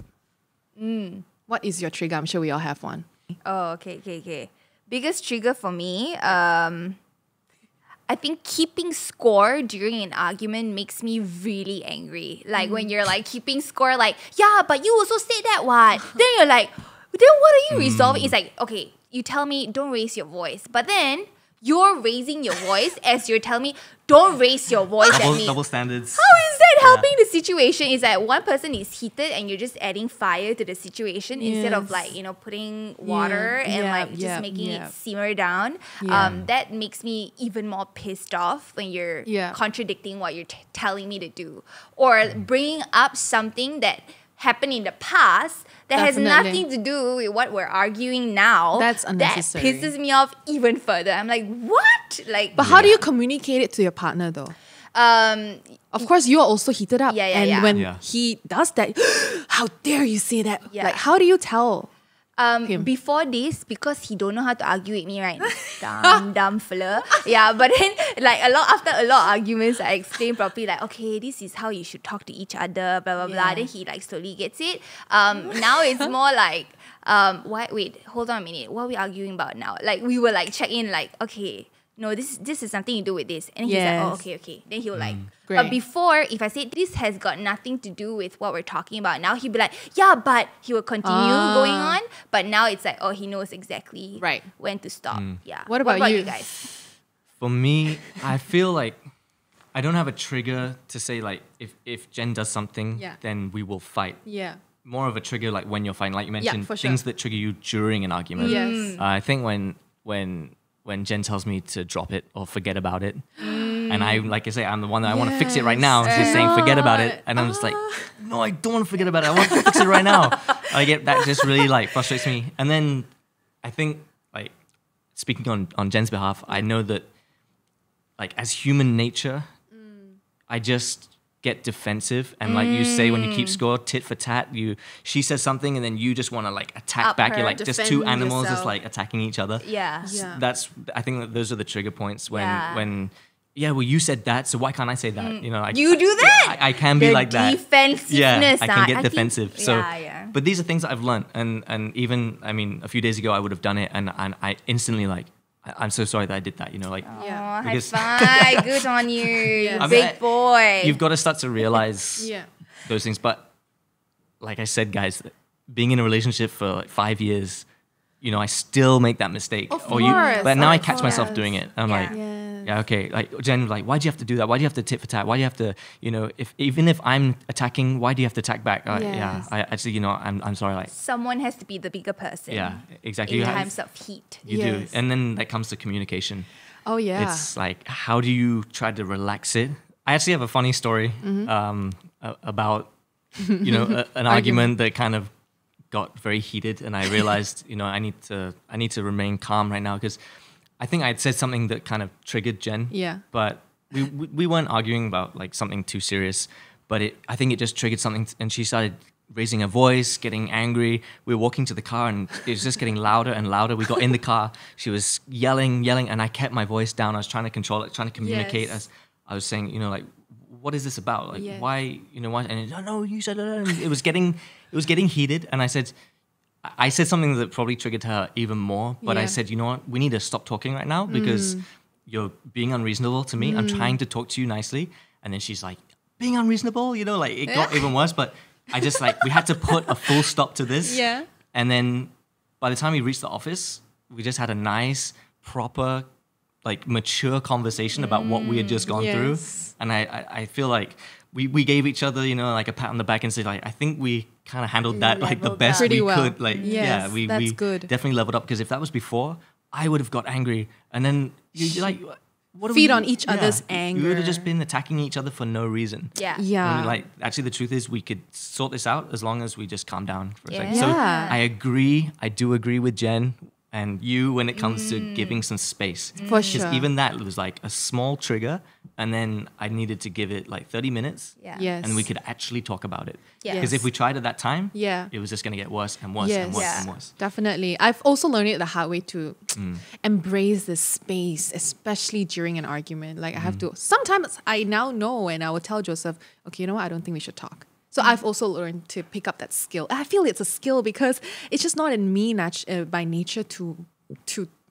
[SPEAKER 1] What is your trigger? I'm sure we all have one.
[SPEAKER 2] Oh, okay. Biggest trigger for me, I think keeping score during an argument makes me really angry. Like when you're like keeping score, like, yeah, but you also said that what? Then you're like, then what are you resolving? It's like, okay, you tell me don't raise your voice, but then you're raising your voice as you're telling me don't raise your voice at me.
[SPEAKER 3] Double standards.
[SPEAKER 2] How is that helping the situation? Is that one person is heated and you're just adding fire to the situation instead of
[SPEAKER 1] Yes.
[SPEAKER 2] like, putting water and like just making it simmer down.
[SPEAKER 1] Yeah.
[SPEAKER 2] That makes me even more pissed off when you're
[SPEAKER 1] Yeah.
[SPEAKER 2] contradicting what you're telling me to do. Or bringing up something that happened in the past that has
[SPEAKER 1] Definitely.
[SPEAKER 2] nothing to do with what we're arguing now.
[SPEAKER 1] That's unnecessary.
[SPEAKER 2] That pisses me off even further. I'm like, what? Like,
[SPEAKER 1] But how do you communicate it to your partner though? Of course, you are also heated up.
[SPEAKER 2] Yeah, yeah,
[SPEAKER 1] and
[SPEAKER 2] yeah.
[SPEAKER 1] when
[SPEAKER 3] Yeah.
[SPEAKER 1] he does that, how dare you say that?
[SPEAKER 2] Yeah.
[SPEAKER 1] Like, how do you tell? him?
[SPEAKER 2] Before this, because he don't know how to argue with me, right? dumb fella. Yeah, but then like after a lot of arguments, I explain properly, like, okay, this is how you should talk to each other, blah blah blah.
[SPEAKER 1] Yeah.
[SPEAKER 2] Then he like slowly gets it. Now it's more like, wait, hold on a minute. What are we arguing about now? Like we were like check in, like, okay, no, this is something to do with this. And he's like, oh,
[SPEAKER 1] Yes.
[SPEAKER 2] okay. Then he'll like,
[SPEAKER 1] Great.
[SPEAKER 2] but before, if I said this has got nothing to do with what we're talking about, now he'd be like, yeah, but he will continue going on. But now it's like, oh, he knows exactly
[SPEAKER 1] Right.
[SPEAKER 2] when to stop. Yeah.
[SPEAKER 1] What about
[SPEAKER 2] you
[SPEAKER 1] you?
[SPEAKER 2] guys?
[SPEAKER 3] For me, I feel like I don't have a trigger to say like if Jen does something,
[SPEAKER 1] Yeah.
[SPEAKER 3] then we will fight.
[SPEAKER 1] Yeah.
[SPEAKER 3] More of a trigger like when you're fighting, like you mentioned,
[SPEAKER 1] for sure.
[SPEAKER 3] things that trigger you during an argument.
[SPEAKER 1] Yes.
[SPEAKER 3] I think when Jen tells me to drop it or forget about it, and I, like I say, I'm the one that I want to fix it right now. She's saying forget about it, and I'm just like, no, I don't want to forget about it. I want to fix it right now. I get that just really like frustrates me. And then I think like speaking on Jen's behalf, I know that like as human nature, I just get defensive, and like you say, when you keep score tit for tat, she says something and then you just want to like attack
[SPEAKER 2] Up
[SPEAKER 3] back.
[SPEAKER 2] her,
[SPEAKER 3] You're like just
[SPEAKER 1] defend
[SPEAKER 3] two animals just
[SPEAKER 1] yourself.
[SPEAKER 3] like attacking each other.
[SPEAKER 2] Yeah.
[SPEAKER 1] Yeah.
[SPEAKER 3] That's, I think that those are the trigger points when
[SPEAKER 2] Yeah.
[SPEAKER 3] well, you said that, so why can't I say that? You know,
[SPEAKER 2] You do that?
[SPEAKER 3] I can be
[SPEAKER 2] The
[SPEAKER 3] like that.
[SPEAKER 2] defensiveness,
[SPEAKER 3] Yeah, I can
[SPEAKER 2] I
[SPEAKER 3] get
[SPEAKER 2] think-
[SPEAKER 3] defensive. So,
[SPEAKER 2] yeah.
[SPEAKER 3] but these are things that I've learned, and even I mean, a few days ago I would have done it, and I instantly like, I'm so sorry that I did that. You know, like
[SPEAKER 1] Yeah.
[SPEAKER 2] Oh, high
[SPEAKER 3] Because-
[SPEAKER 2] five. Good on you.
[SPEAKER 1] Yes.
[SPEAKER 3] I mean,
[SPEAKER 2] Big boy.
[SPEAKER 3] you've got to start to realize
[SPEAKER 1] Yeah.
[SPEAKER 3] those things. But like I said, guys, being in a relationship for like 5 years, you know, I still make that mistake.
[SPEAKER 1] Of
[SPEAKER 3] But now I
[SPEAKER 1] course,
[SPEAKER 3] catch
[SPEAKER 1] of
[SPEAKER 3] myself
[SPEAKER 1] course.
[SPEAKER 3] doing it. I'm
[SPEAKER 2] Yeah.
[SPEAKER 3] like,
[SPEAKER 1] Yes.
[SPEAKER 3] yeah, okay. Like Jen, like, why do you have to do that? Why do you have to tit for tat? Why do you have to, you know, even if I'm attacking, why do you have to attack back? Yeah,
[SPEAKER 1] Yes.
[SPEAKER 3] I actually, you know, I'm sorry. Like,
[SPEAKER 2] Someone has to be the bigger person.
[SPEAKER 3] yeah, exactly.
[SPEAKER 2] In
[SPEAKER 3] You have-
[SPEAKER 2] times of heat.
[SPEAKER 3] you
[SPEAKER 1] Yes.
[SPEAKER 3] do, and then that comes to communication.
[SPEAKER 1] Oh yeah.
[SPEAKER 3] It's like, how do you try to relax it? I actually have a funny story about, you know, an argument that kind of got very heated, and I realized, you know, I need to remain calm right now, because I think I'd said something that kind of triggered Jen.
[SPEAKER 1] Yeah.
[SPEAKER 3] But we weren't arguing about like something too serious, but I think it just triggered something, and she started raising her voice, getting angry. We were walking to the car and it was just getting louder and louder. We got in the car, she was yelling, and I kept my voice down. I was trying to control it, trying to communicate.
[SPEAKER 1] Yes.
[SPEAKER 3] As I was saying, like, what is this about? Like,
[SPEAKER 1] Yes.
[SPEAKER 3] why, why? And no, you said it. And it was getting heated. And I said something that probably triggered her even more. But I
[SPEAKER 1] Yeah.
[SPEAKER 3] said, you know what? We need to stop talking right now because you're being unreasonable to me. I'm trying to talk to you nicely. And then she's like, being unreasonable? Like it got even worse. But I just we had to put a full stop to this.
[SPEAKER 1] Yeah.
[SPEAKER 3] And then by the time we reached the office, we just had a nice, proper, mature conversation about what we had just gone through.
[SPEAKER 1] Yes.
[SPEAKER 3] And I feel like we gave each other, a pat on the back and said, I think we kind of handled that the
[SPEAKER 2] Leveled
[SPEAKER 3] best
[SPEAKER 2] up.
[SPEAKER 3] we
[SPEAKER 1] Pretty well.
[SPEAKER 3] could.
[SPEAKER 1] Yes,
[SPEAKER 3] we
[SPEAKER 1] that's good.
[SPEAKER 3] definitely leveled up, because if that was before, I would have got angry. And then you're like, what are
[SPEAKER 1] Feed
[SPEAKER 3] we
[SPEAKER 1] on each other's
[SPEAKER 3] We would have
[SPEAKER 1] anger.
[SPEAKER 3] just been attacking each other for no reason.
[SPEAKER 2] Yeah.
[SPEAKER 1] Yeah.
[SPEAKER 3] And actually, the truth is, we could sort this out as long as we just calm down for a second.
[SPEAKER 2] Yeah.
[SPEAKER 3] So
[SPEAKER 1] Yeah.
[SPEAKER 3] I do agree with Jen and you when it comes to giving some space.
[SPEAKER 1] For
[SPEAKER 3] Because
[SPEAKER 1] sure.
[SPEAKER 3] even that was like a small trigger, and then I needed to give it 30 minutes.
[SPEAKER 2] Yeah.
[SPEAKER 1] Yes.
[SPEAKER 3] And we could actually talk about it.
[SPEAKER 2] Yeah.
[SPEAKER 3] Because if we tried at that time,
[SPEAKER 1] Yeah.
[SPEAKER 3] it was just going to get worse and worse
[SPEAKER 1] Yes.
[SPEAKER 3] and worse
[SPEAKER 2] Yeah.
[SPEAKER 3] and worse.
[SPEAKER 1] Definitely. I've also learned it the hard way to embrace the space, especially during an argument. Like I have to, sometimes I now know, and I will tell Joseph, okay, you know what? I don't think we should talk. So I've also learned to pick up that skill. I feel it's a skill because it's just not in me by nature to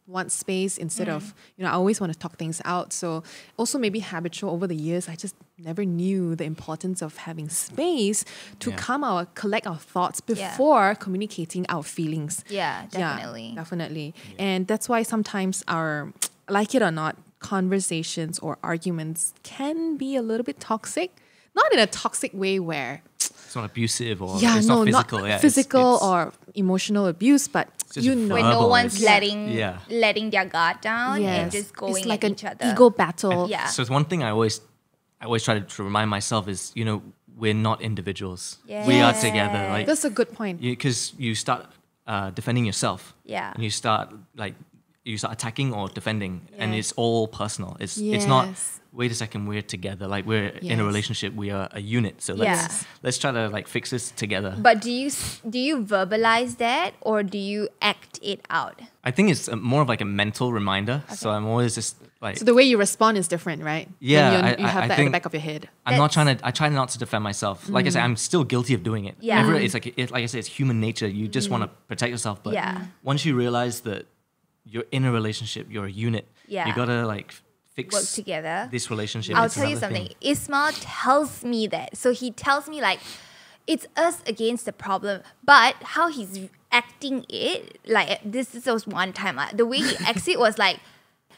[SPEAKER 1] want space instead of, I always want to talk things out. So also maybe habitual over the years, I just never knew the importance of having space to
[SPEAKER 3] Yeah.
[SPEAKER 1] collect our thoughts before communicating our feelings.
[SPEAKER 2] Yeah, definitely.
[SPEAKER 1] Yeah, definitely. And that's why sometimes our, like it or not, conversations or arguments can be a little bit toxic. Not in a toxic way where,
[SPEAKER 3] It's not abusive or
[SPEAKER 1] yeah,
[SPEAKER 3] it's
[SPEAKER 1] no,
[SPEAKER 3] not physical.
[SPEAKER 1] not
[SPEAKER 3] Yeah,
[SPEAKER 1] physical
[SPEAKER 3] it's
[SPEAKER 1] or emotional abuse, but
[SPEAKER 3] just
[SPEAKER 1] you know.
[SPEAKER 2] When no
[SPEAKER 3] verbal,
[SPEAKER 2] one's
[SPEAKER 3] it's-
[SPEAKER 2] letting letting their guard down and
[SPEAKER 1] Yes.
[SPEAKER 2] just going
[SPEAKER 1] it's like
[SPEAKER 2] at
[SPEAKER 1] an
[SPEAKER 2] each other.
[SPEAKER 1] ego battle.
[SPEAKER 2] Yeah.
[SPEAKER 3] So it's one thing I always try to remind myself is, we're not individuals. We are
[SPEAKER 2] Yes.
[SPEAKER 3] together.
[SPEAKER 1] That's a good point.
[SPEAKER 3] Because you start defending yourself.
[SPEAKER 2] Yeah.
[SPEAKER 3] And you start attacking or defending, and it's all personal. It's not.
[SPEAKER 1] Yes.
[SPEAKER 3] Wait a second, we're together. We're in a
[SPEAKER 1] Yes.
[SPEAKER 3] relationship. We are a unit. So
[SPEAKER 2] Yeah.
[SPEAKER 3] let's try to fix this together.
[SPEAKER 2] But do you verbalize that or do you act it out?
[SPEAKER 3] I think it's more of a mental reminder. So I'm always just
[SPEAKER 1] So the way you respond is different, right?
[SPEAKER 3] Yeah,
[SPEAKER 1] When you have
[SPEAKER 3] I
[SPEAKER 1] that at the
[SPEAKER 3] think-
[SPEAKER 1] back of your head.
[SPEAKER 3] I try not to defend myself. Like I said, I'm still guilty of doing it.
[SPEAKER 2] Yeah.
[SPEAKER 3] It's like I said, it's human nature. You just want to protect yourself. But
[SPEAKER 2] Yeah.
[SPEAKER 3] once you realize that you're in a relationship, you're a unit.
[SPEAKER 2] Yeah.
[SPEAKER 3] You gotta fix
[SPEAKER 2] Work together.
[SPEAKER 3] this relationship.
[SPEAKER 2] I'll
[SPEAKER 3] It's
[SPEAKER 2] tell you
[SPEAKER 3] another
[SPEAKER 2] something.
[SPEAKER 3] thing.
[SPEAKER 2] Ismail tells me that. So he tells me it's us against the problem. But how he's acting it, this was one time. The way he acts it was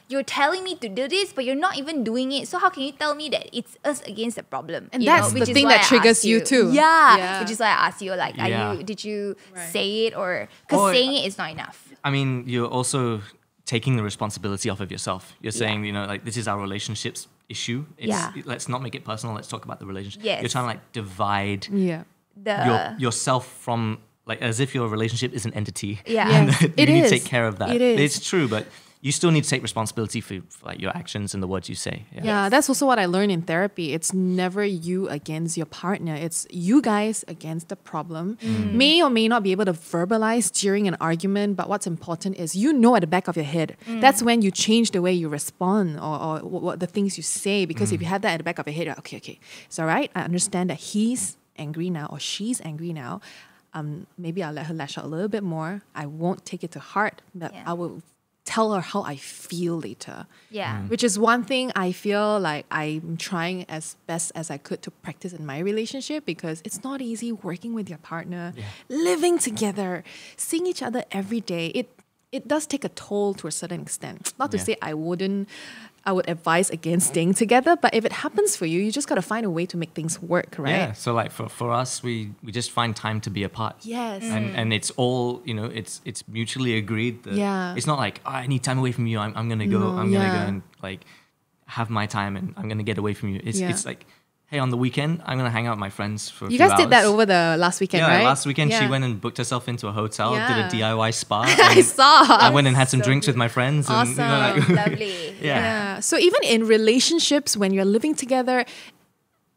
[SPEAKER 2] you're telling me to do this, but you're not even doing it. So how can you tell me that it's us against the problem?
[SPEAKER 1] And
[SPEAKER 2] You
[SPEAKER 1] that's
[SPEAKER 2] know,
[SPEAKER 1] the
[SPEAKER 2] which is
[SPEAKER 1] thing
[SPEAKER 2] why
[SPEAKER 1] that
[SPEAKER 2] I
[SPEAKER 1] triggers
[SPEAKER 2] asked
[SPEAKER 1] you too.
[SPEAKER 2] Yeah.
[SPEAKER 1] Yeah.
[SPEAKER 2] Which is why I asked you,
[SPEAKER 3] Yeah.
[SPEAKER 2] did you
[SPEAKER 1] Right.
[SPEAKER 2] say it or...
[SPEAKER 3] Or-
[SPEAKER 2] Because saying it is not enough.
[SPEAKER 3] I mean, you're also taking the responsibility off of yourself. You're saying, this is our relationship's issue. Let's not make it personal. Let's talk about the relationship.
[SPEAKER 2] Yes.
[SPEAKER 3] You're trying to divide
[SPEAKER 1] Yeah.
[SPEAKER 3] yourself from as if your relationship is an entity.
[SPEAKER 2] Yeah.
[SPEAKER 1] Yes,
[SPEAKER 3] you
[SPEAKER 1] it
[SPEAKER 3] need
[SPEAKER 1] is.
[SPEAKER 3] to take care of that.
[SPEAKER 1] It is.
[SPEAKER 3] It's true, but you still need to take responsibility for your actions and the words you say.
[SPEAKER 1] Yeah, that's also what I learned in therapy. It's never you against your partner. It's you guys against the problem. May or may not be able to verbalize during an argument, but what's important is at the back of your head. That's when you change the way you respond or what the things you say. Because if you have that at the back of your head, you're like, okay, it's all right. I understand that he's angry now or she's angry now. Maybe I'll let her lash out a little bit more. I won't take it to heart, but
[SPEAKER 2] Yeah.
[SPEAKER 1] I will tell her how I feel later.
[SPEAKER 2] Yeah.
[SPEAKER 1] Which is one thing I feel like I'm trying as best as I could to practice in my relationship, because it's not easy working with your partner, living together, seeing each other every day. It does take a toll to a certain extent. Not to
[SPEAKER 3] Yeah.
[SPEAKER 1] say I would advise against staying together, but if it happens for you, you just got to find a way to make things work, right?
[SPEAKER 3] Yeah. So for us, we just find time to be apart.
[SPEAKER 1] Yes.
[SPEAKER 3] And it's all, it's mutually agreed that
[SPEAKER 1] Yeah.
[SPEAKER 3] it's not like, I need time away from you. I'm gonna go.
[SPEAKER 1] No,
[SPEAKER 3] I'm gonna
[SPEAKER 1] yeah.
[SPEAKER 3] go and have my time, and I'm gonna get away from you. It's
[SPEAKER 1] Yeah.
[SPEAKER 3] it's hey, on the weekend, I'm going to hang out with my friends for a
[SPEAKER 1] You
[SPEAKER 3] few
[SPEAKER 1] guys did that
[SPEAKER 3] hours."
[SPEAKER 1] over the last weekend,
[SPEAKER 3] Yeah,
[SPEAKER 1] right?
[SPEAKER 3] last weekend she
[SPEAKER 1] Yeah.
[SPEAKER 3] went and booked herself into a hotel, did
[SPEAKER 1] Yeah.
[SPEAKER 3] a DIY spa.
[SPEAKER 1] I
[SPEAKER 3] and
[SPEAKER 1] saw.
[SPEAKER 3] I went and had some
[SPEAKER 2] So
[SPEAKER 3] drinks with
[SPEAKER 2] good.
[SPEAKER 3] my friends. And, you know,
[SPEAKER 1] Awesome.
[SPEAKER 3] like,
[SPEAKER 2] Lovely.
[SPEAKER 3] Yeah.
[SPEAKER 1] So even in relationships, when you're living together,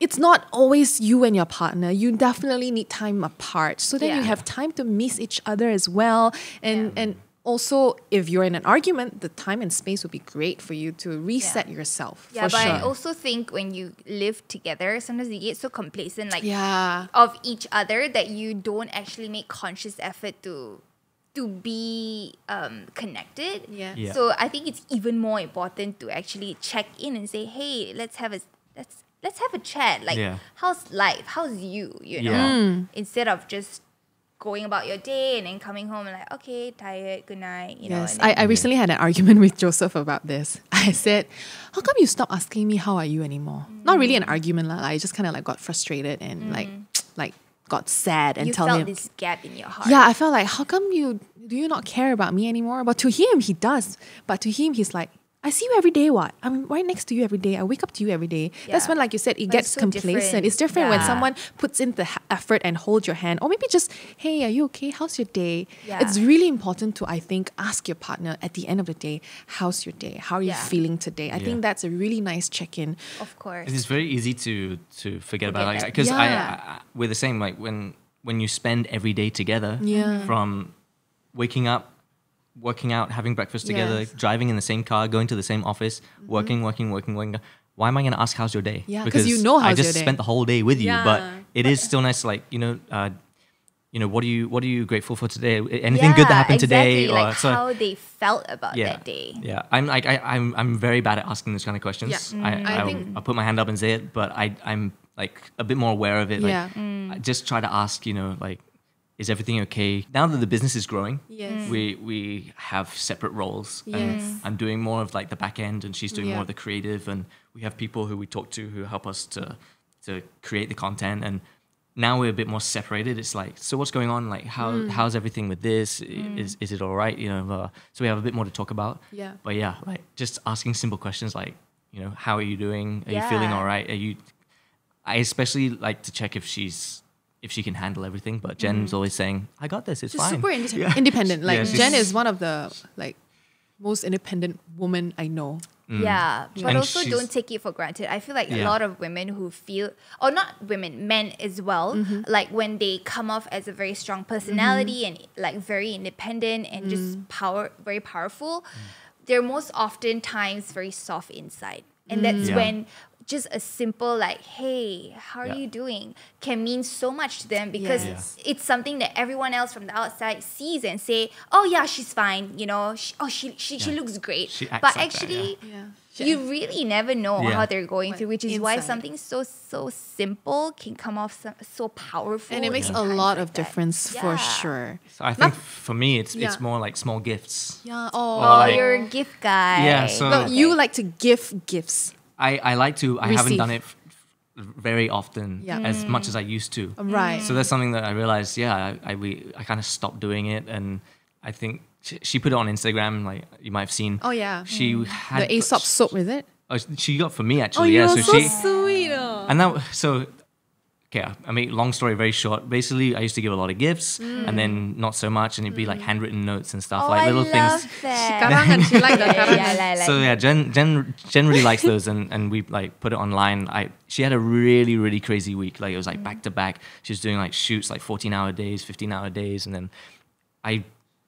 [SPEAKER 1] it's not always you and your partner. You definitely need time apart. So then you
[SPEAKER 2] Yeah.
[SPEAKER 1] have time to miss each other as well. And also, if you're in an argument, the time and space would be great for you to reset yourself.
[SPEAKER 2] Yeah,
[SPEAKER 1] for
[SPEAKER 2] but
[SPEAKER 1] sure.
[SPEAKER 2] I also think when you live together, sometimes you get so complacent, like
[SPEAKER 1] Yeah.
[SPEAKER 2] of each other, that you don't actually make conscious effort to be connected.
[SPEAKER 1] Yeah.
[SPEAKER 3] Yeah.
[SPEAKER 2] So I think it's even more important to actually check in and say, hey, let's have a chat. Like,
[SPEAKER 3] Yeah.
[SPEAKER 2] how's life? How's you? You know,
[SPEAKER 3] Yeah.
[SPEAKER 2] instead of just going about your day and then coming home and like, okay, tired, good night. You know.
[SPEAKER 1] Yes,
[SPEAKER 2] And then,
[SPEAKER 1] I recently had an argument with Joseph about this. I said, "How come you stop asking me how are you anymore?" Not really an argument, lah. I just kind of like got frustrated and like got sad and
[SPEAKER 2] you
[SPEAKER 1] tell
[SPEAKER 2] felt
[SPEAKER 1] him.
[SPEAKER 2] this gap in your heart.
[SPEAKER 1] Yeah, I felt like, how come do you not care about me anymore? But to him, he does. But to him, he's like, I see you every day, what? I'm right next to you every day. I wake up to you every day. That's
[SPEAKER 2] Yeah.
[SPEAKER 1] when, like you said, it
[SPEAKER 2] But
[SPEAKER 1] gets
[SPEAKER 2] it's so
[SPEAKER 1] complacent.
[SPEAKER 2] different.
[SPEAKER 1] It's different when
[SPEAKER 2] Yeah.
[SPEAKER 1] someone puts in the effort and holds your hand. Or maybe just, hey, are you okay? How's your day?
[SPEAKER 2] Yeah.
[SPEAKER 1] It's really important to, I think, ask your partner at the end of the day, how's your day? How are you
[SPEAKER 2] Yeah.
[SPEAKER 1] feeling today? I
[SPEAKER 3] Yeah.
[SPEAKER 1] think that's a really nice check-in.
[SPEAKER 2] Of course.
[SPEAKER 3] It's very easy to forget about, like,
[SPEAKER 2] that.
[SPEAKER 3] because
[SPEAKER 1] Yeah.
[SPEAKER 3] we're the same. Like when you spend every day together,
[SPEAKER 1] Yeah.
[SPEAKER 3] from waking up, working out, having breakfast together,
[SPEAKER 1] Yes.
[SPEAKER 3] driving in the same car, going to the same office, working. Why am I going to ask how's your day?
[SPEAKER 1] Yeah, 'cause you know
[SPEAKER 3] I
[SPEAKER 1] how's
[SPEAKER 3] just
[SPEAKER 1] your day.
[SPEAKER 3] spent the whole day with you. But
[SPEAKER 1] Yeah.
[SPEAKER 3] it is still nice, like what are you grateful for today? Anything good that happened today?
[SPEAKER 2] Exactly,
[SPEAKER 3] Or
[SPEAKER 2] like
[SPEAKER 3] so
[SPEAKER 2] how they felt about
[SPEAKER 3] yeah,
[SPEAKER 2] that day.
[SPEAKER 3] yeah. I'm very bad at asking those kind of questions.
[SPEAKER 1] Yeah.
[SPEAKER 3] I
[SPEAKER 1] think-
[SPEAKER 3] I'll put my hand up and say it, but I'm like a bit more aware of it. Like,
[SPEAKER 1] Yeah.
[SPEAKER 3] I just try to ask, like, is everything okay? Now that the business is growing,
[SPEAKER 1] Yes.
[SPEAKER 3] we have separate roles.
[SPEAKER 1] Yes.
[SPEAKER 3] And I'm doing more of like the back end, and she's doing
[SPEAKER 1] Yeah.
[SPEAKER 3] more of the creative. And we have people who we talk to who help us to create the content. And now we're a bit more separated. It's like, so what's going on? Like, how's everything with this? Is it all right? So we have a bit more to talk about.
[SPEAKER 1] Yeah.
[SPEAKER 3] But yeah, like just asking simple questions like, how are you doing? Are you feeling
[SPEAKER 2] Yeah.
[SPEAKER 3] all right? I especially like to check if she can handle everything. But Jen's always saying, I got this. It's
[SPEAKER 1] She's
[SPEAKER 3] fine.
[SPEAKER 1] super independent. Like
[SPEAKER 3] Yeah, she's-
[SPEAKER 1] Jen is one of the most independent women I know.
[SPEAKER 2] Yeah, but
[SPEAKER 3] And
[SPEAKER 2] also
[SPEAKER 3] she's-
[SPEAKER 2] don't take it for granted. I feel like a
[SPEAKER 3] Yeah.
[SPEAKER 2] lot of women who feel, or not women, men as well, like when they come off as a very strong personality and like very independent and just very powerful, they're most often times very soft inside. And that's
[SPEAKER 3] Yeah.
[SPEAKER 2] when just a simple like, hey, how are
[SPEAKER 3] Yeah.
[SPEAKER 2] you doing, can mean so much to them because
[SPEAKER 1] Yes.
[SPEAKER 2] it's something that everyone else from the outside sees and say, oh yeah, she's fine, she looks great.
[SPEAKER 3] She acts
[SPEAKER 2] But
[SPEAKER 3] like that,
[SPEAKER 2] actually,
[SPEAKER 1] Yeah.
[SPEAKER 2] you really never know
[SPEAKER 3] Yeah.
[SPEAKER 2] how they're going through, which is why
[SPEAKER 1] Inside.
[SPEAKER 2] something so simple can come off so powerful.
[SPEAKER 1] And it makes
[SPEAKER 2] in
[SPEAKER 1] a
[SPEAKER 2] times
[SPEAKER 1] lot
[SPEAKER 2] like
[SPEAKER 1] of
[SPEAKER 2] that.
[SPEAKER 1] difference for
[SPEAKER 2] Yeah.
[SPEAKER 1] sure.
[SPEAKER 3] So I think for me,
[SPEAKER 1] Yeah.
[SPEAKER 3] it's more like small gifts.
[SPEAKER 1] Yeah.
[SPEAKER 2] Oh,
[SPEAKER 3] like-
[SPEAKER 2] you're a gift guy.
[SPEAKER 3] Yeah, so-
[SPEAKER 1] No, you like to give gifts.
[SPEAKER 3] I like to. I haven't
[SPEAKER 1] Receive.
[SPEAKER 3] done it very often
[SPEAKER 1] Yeah.
[SPEAKER 3] as much as I used to.
[SPEAKER 1] Right.
[SPEAKER 3] So that's something that I realized. Yeah, I kind of stopped doing it, and I think she put it on Instagram. Like you might have seen.
[SPEAKER 1] Oh, yeah.
[SPEAKER 3] She had
[SPEAKER 1] The Aesop soap, is it?
[SPEAKER 3] Oh, she got for me
[SPEAKER 1] Oh,
[SPEAKER 3] actually.
[SPEAKER 1] you're
[SPEAKER 3] yeah.
[SPEAKER 1] so
[SPEAKER 3] she
[SPEAKER 1] sweet. Oh.
[SPEAKER 3] and that so. Okay, I mean, long story very short. Basically, I used to give a lot of gifts, and then not so much, and it'd be like handwritten notes and stuff,
[SPEAKER 2] Oh,
[SPEAKER 3] like little
[SPEAKER 2] I
[SPEAKER 3] things.
[SPEAKER 2] love that.
[SPEAKER 1] Karangan, she like the
[SPEAKER 2] yeah,
[SPEAKER 1] karangan.
[SPEAKER 2] like,
[SPEAKER 3] So yeah, Jen really likes those, and we like put it online. She had a really crazy week. Like it was like back to back. She was doing like shoots, like 14-hour days, 15-hour days, and then I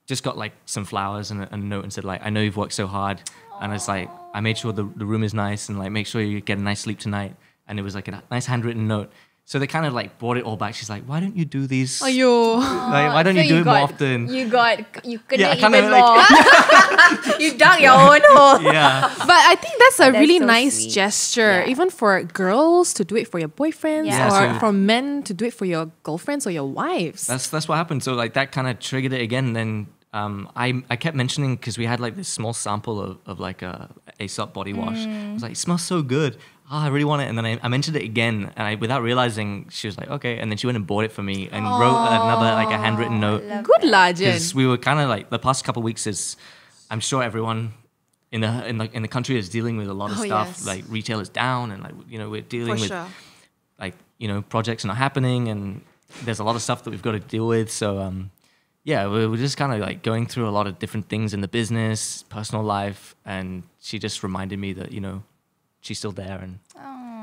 [SPEAKER 3] just got like some flowers and a note and said like, I know you've worked so hard, and it's like I made sure the room is nice and like make sure you get a nice sleep tonight. And it was like a nice handwritten note. So they kind of like brought it all back. She's like, why don't you do these?
[SPEAKER 1] Ayo.
[SPEAKER 3] Like, why don't
[SPEAKER 2] So
[SPEAKER 3] you do it more
[SPEAKER 2] got-
[SPEAKER 3] often?
[SPEAKER 2] You couldn't
[SPEAKER 3] Yeah, kinda
[SPEAKER 2] even
[SPEAKER 3] like-
[SPEAKER 2] more. You dug your own hole.
[SPEAKER 3] Yeah.
[SPEAKER 1] But I think that's a
[SPEAKER 2] That's
[SPEAKER 1] really
[SPEAKER 2] so
[SPEAKER 1] nice
[SPEAKER 2] sweet.
[SPEAKER 1] gesture,
[SPEAKER 2] Yeah.
[SPEAKER 1] even for girls to do it for your boyfriends
[SPEAKER 2] Yeah.
[SPEAKER 1] or
[SPEAKER 3] So-
[SPEAKER 1] for men to do it for your girlfriends or your wives.
[SPEAKER 3] That's what happened. So like that kind of triggered it again. Then I kept mentioning because we had like this small sample of like a Aesop body wash. I was like, it smells so good. I really want it. And then I mentioned it again, and without realizing, she was like, okay. And then she went and bought it for me and wrote another like a handwritten note.
[SPEAKER 1] Good lah, Jen.
[SPEAKER 3] Because we were kind of like the past couple of weeks is, I'm sure everyone in the country is dealing with a lot of
[SPEAKER 1] Oh,
[SPEAKER 3] stuff.
[SPEAKER 1] yes.
[SPEAKER 3] Like retail is down, and like we're dealing
[SPEAKER 1] For
[SPEAKER 3] with
[SPEAKER 1] sure.
[SPEAKER 3] like, projects are not happening and there's a lot of stuff that we've got to deal with. So, yeah, we're just kind of like going through a lot of different things in the business, personal life. And she just reminded me that, she's still there. And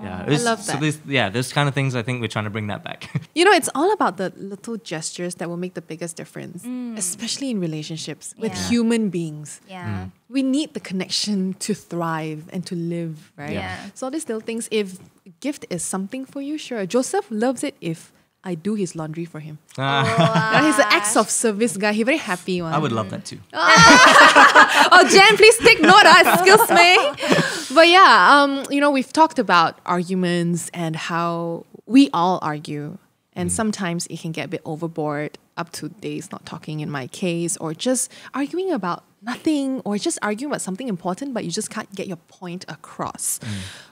[SPEAKER 3] yeah,
[SPEAKER 1] I love that.
[SPEAKER 3] So those kind of things, I think we're trying to bring that back.
[SPEAKER 1] It's all about the little gestures that will make the biggest difference, especially in relationships with human beings.
[SPEAKER 2] Yeah.
[SPEAKER 1] We need the connection to thrive and to live, right?
[SPEAKER 2] Yeah.
[SPEAKER 1] So all these little things, if gift is something for you, sure. Joseph loves it if I do his laundry for him. He's an acts of service guy. He's very happy one.
[SPEAKER 3] I would love that too.
[SPEAKER 1] Oh, Jen, please take note. Excuse me. But yeah, we've talked about arguments and how we all argue. And sometimes it can get a bit overboard, up to days not talking in my case, or just arguing about nothing, or just arguing about something important, but you just can't get your point across.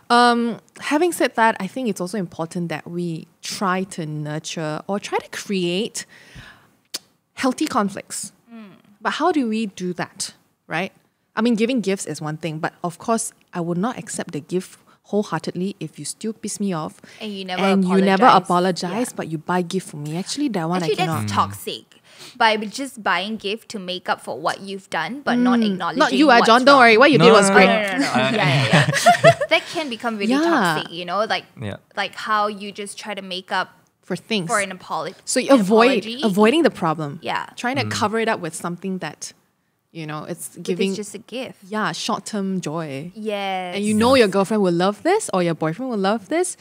[SPEAKER 1] Having said that, I think it's also important that we try to nurture or try to create healthy conflicts. But how do we do that, right? I mean, giving gifts is one thing, but of course, I would not accept the gift wholeheartedly if you still piss me off
[SPEAKER 2] And you never
[SPEAKER 1] you never apologize,
[SPEAKER 2] Yeah.
[SPEAKER 1] but you buy gift for me. Actually, that one I cannot.
[SPEAKER 2] That's toxic. By just buying gift to make up for what you've done, but not acknowledging
[SPEAKER 1] Not you,
[SPEAKER 2] what's
[SPEAKER 1] John. Don't
[SPEAKER 2] wrong.
[SPEAKER 1] worry. What you did was
[SPEAKER 3] no,
[SPEAKER 1] great.
[SPEAKER 2] No. Yeah. That can become really
[SPEAKER 1] Yeah.
[SPEAKER 2] toxic,
[SPEAKER 3] Yeah.
[SPEAKER 2] like how you just try to make up
[SPEAKER 1] For things.
[SPEAKER 2] for an apology.
[SPEAKER 1] So you avoiding the problem.
[SPEAKER 2] Yeah.
[SPEAKER 1] Trying to cover it up with something that, it's giving
[SPEAKER 2] It's just a gift.
[SPEAKER 1] short-term joy.
[SPEAKER 2] Yes.
[SPEAKER 1] And your girlfriend will love this or your boyfriend will love this.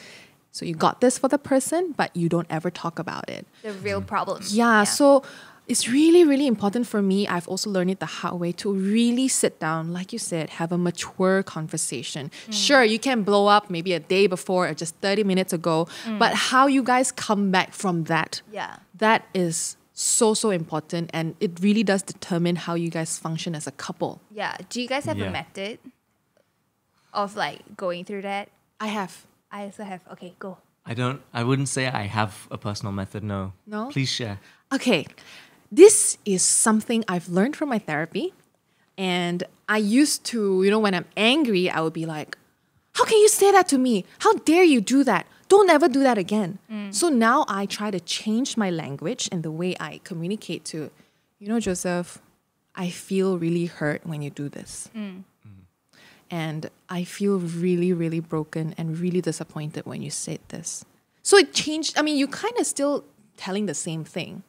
[SPEAKER 1] So you got this for the person, but you don't ever talk about it.
[SPEAKER 2] the real problem.
[SPEAKER 1] Yeah, so it's really, really important for me. I've also learned it the hard way to really sit down, like you said, have a mature conversation. Sure, you can blow up maybe a day before or just 30 minutes ago, but how you guys come back from that,
[SPEAKER 2] Yeah.
[SPEAKER 1] that is so, so important. And it really does determine how you guys function as a couple.
[SPEAKER 2] Yeah. Do you guys have a
[SPEAKER 3] Yeah.
[SPEAKER 2] method of like going through that?
[SPEAKER 1] I have.
[SPEAKER 2] I also have. Okay, go.
[SPEAKER 3] I wouldn't say I have a personal method, no.
[SPEAKER 1] No?
[SPEAKER 3] Please share.
[SPEAKER 1] Okay, this is something I've learned from my therapy. And I used to, when I'm angry, I would be like, how can you say that to me? How dare you do that? Don't ever do that again. So now I try to change my language and the way I communicate to, Joseph, I feel really hurt when you do this. And I feel really, really broken and really disappointed when you said this. So it changed. I mean, you kind of still telling the same thing,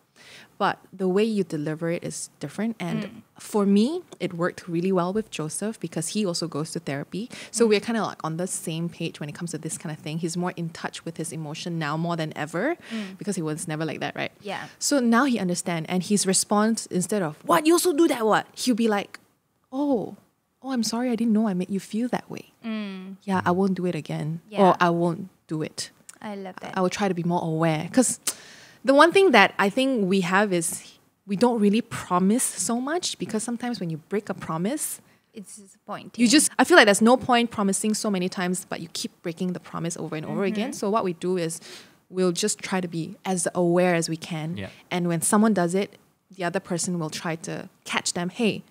[SPEAKER 1] but the way you deliver it is different. And for me, it worked really well with Joseph because he also goes to therapy. So we're kind of like on the same page when it comes to this kind of thing. He's more in touch with his emotion now more than ever because he was never like that, right?
[SPEAKER 2] Yeah.
[SPEAKER 1] So now he understands, and his response, instead of, what, you also do that, what? He'll be like, oh, I'm sorry, I didn't know I made you feel that way. Yeah, I won't do it again.
[SPEAKER 2] Yeah.
[SPEAKER 1] Or I won't do it.
[SPEAKER 2] I love that.
[SPEAKER 1] I will try to be more aware. Because the one thing that I think we have is we don't really promise so much, because sometimes when you break a promise,
[SPEAKER 2] It's disappointing.
[SPEAKER 1] I feel like there's no point promising so many times, but you keep breaking the promise over and over again. So what we do is we'll just try to be as aware as we can.
[SPEAKER 3] Yeah.
[SPEAKER 1] And when someone does it, the other person will try to catch them. Hey,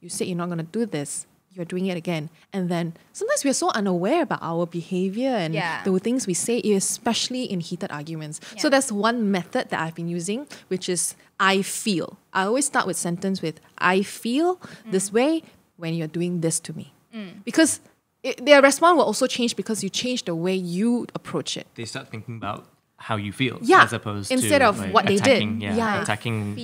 [SPEAKER 1] you said you're not going to do this. You're doing it again. And then sometimes we're so unaware about our behavior and
[SPEAKER 2] Yeah.
[SPEAKER 1] the things we say, especially in heated arguments. So
[SPEAKER 2] Yeah.
[SPEAKER 1] that's one method that I've been using, which is I feel. I always start with sentence with I feel this way when you're doing this to me. Because their response will also change because you change the way you approach it.
[SPEAKER 3] They start thinking about how you feel
[SPEAKER 1] Yeah,
[SPEAKER 3] as opposed
[SPEAKER 1] instead
[SPEAKER 3] to
[SPEAKER 1] of
[SPEAKER 3] like,
[SPEAKER 1] what they did.
[SPEAKER 3] attacking,
[SPEAKER 1] Yeah.
[SPEAKER 3] attacking.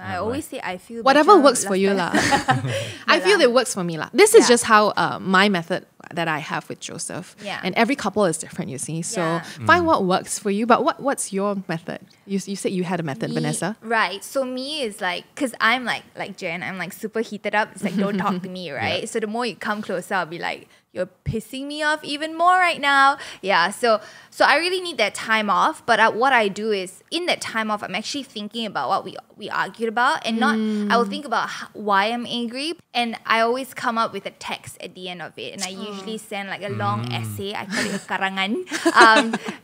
[SPEAKER 2] I always say I feel
[SPEAKER 1] Whatever
[SPEAKER 2] better
[SPEAKER 1] works for you
[SPEAKER 2] last
[SPEAKER 1] lah.
[SPEAKER 2] time.
[SPEAKER 1] I feel it works for me lah. This is
[SPEAKER 2] Yeah.
[SPEAKER 1] just how my method that I have with Joseph.
[SPEAKER 2] Yeah.
[SPEAKER 1] And every couple is different, you see. So
[SPEAKER 2] Yeah.
[SPEAKER 1] find what works for you. But what's your method? You said you had a method,
[SPEAKER 2] Me-
[SPEAKER 1] Vanessa.
[SPEAKER 2] Right. So me is like, because I'm like Jen, I'm like super heated up. It's like, don't talk to me, right? So the more you come closer, I'll be like, you're pissing me off even more right now. Yeah. So I really need that time off. But what I do is in that time off, I'm actually thinking about what we argued about, and I will think about why I'm angry. And I always come up with a text at the end of it. And I usually send like a long essay. I call it a karangan.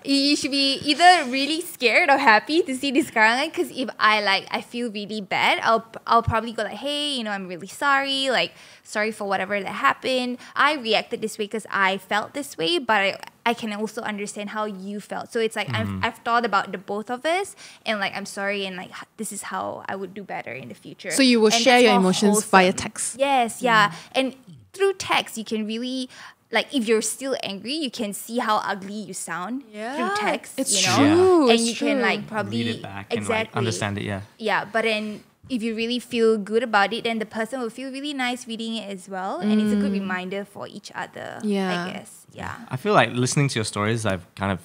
[SPEAKER 2] You should be either really scared or happy to see this karangan, because if I feel really bad, I'll probably go like, hey, I'm really sorry, like sorry for whatever that happened. I reacted this way because I felt this way, but I can also understand how you felt. So it's like I've thought about the both of us, and like I'm sorry, and like this is how I would do better in the future.
[SPEAKER 1] So you will
[SPEAKER 2] And
[SPEAKER 1] share
[SPEAKER 2] that's
[SPEAKER 1] your
[SPEAKER 2] more
[SPEAKER 1] emotions
[SPEAKER 2] wholesome.
[SPEAKER 1] via text.
[SPEAKER 2] Yes, yeah. And through text, you can really, like, if you're still angry, you can see how ugly you sound through text.
[SPEAKER 1] It's
[SPEAKER 2] you know?
[SPEAKER 1] true.
[SPEAKER 2] And
[SPEAKER 1] it's
[SPEAKER 2] you
[SPEAKER 1] true.
[SPEAKER 2] can like probably
[SPEAKER 3] Read it back
[SPEAKER 2] exactly
[SPEAKER 3] and like understand it. Yeah.
[SPEAKER 2] Yeah, but then if you really feel good about it, then the person will feel really nice reading it as well, and it's a good reminder for each other.
[SPEAKER 1] Yeah.
[SPEAKER 2] I guess. Yeah.
[SPEAKER 3] I feel like listening to your stories, I've kind of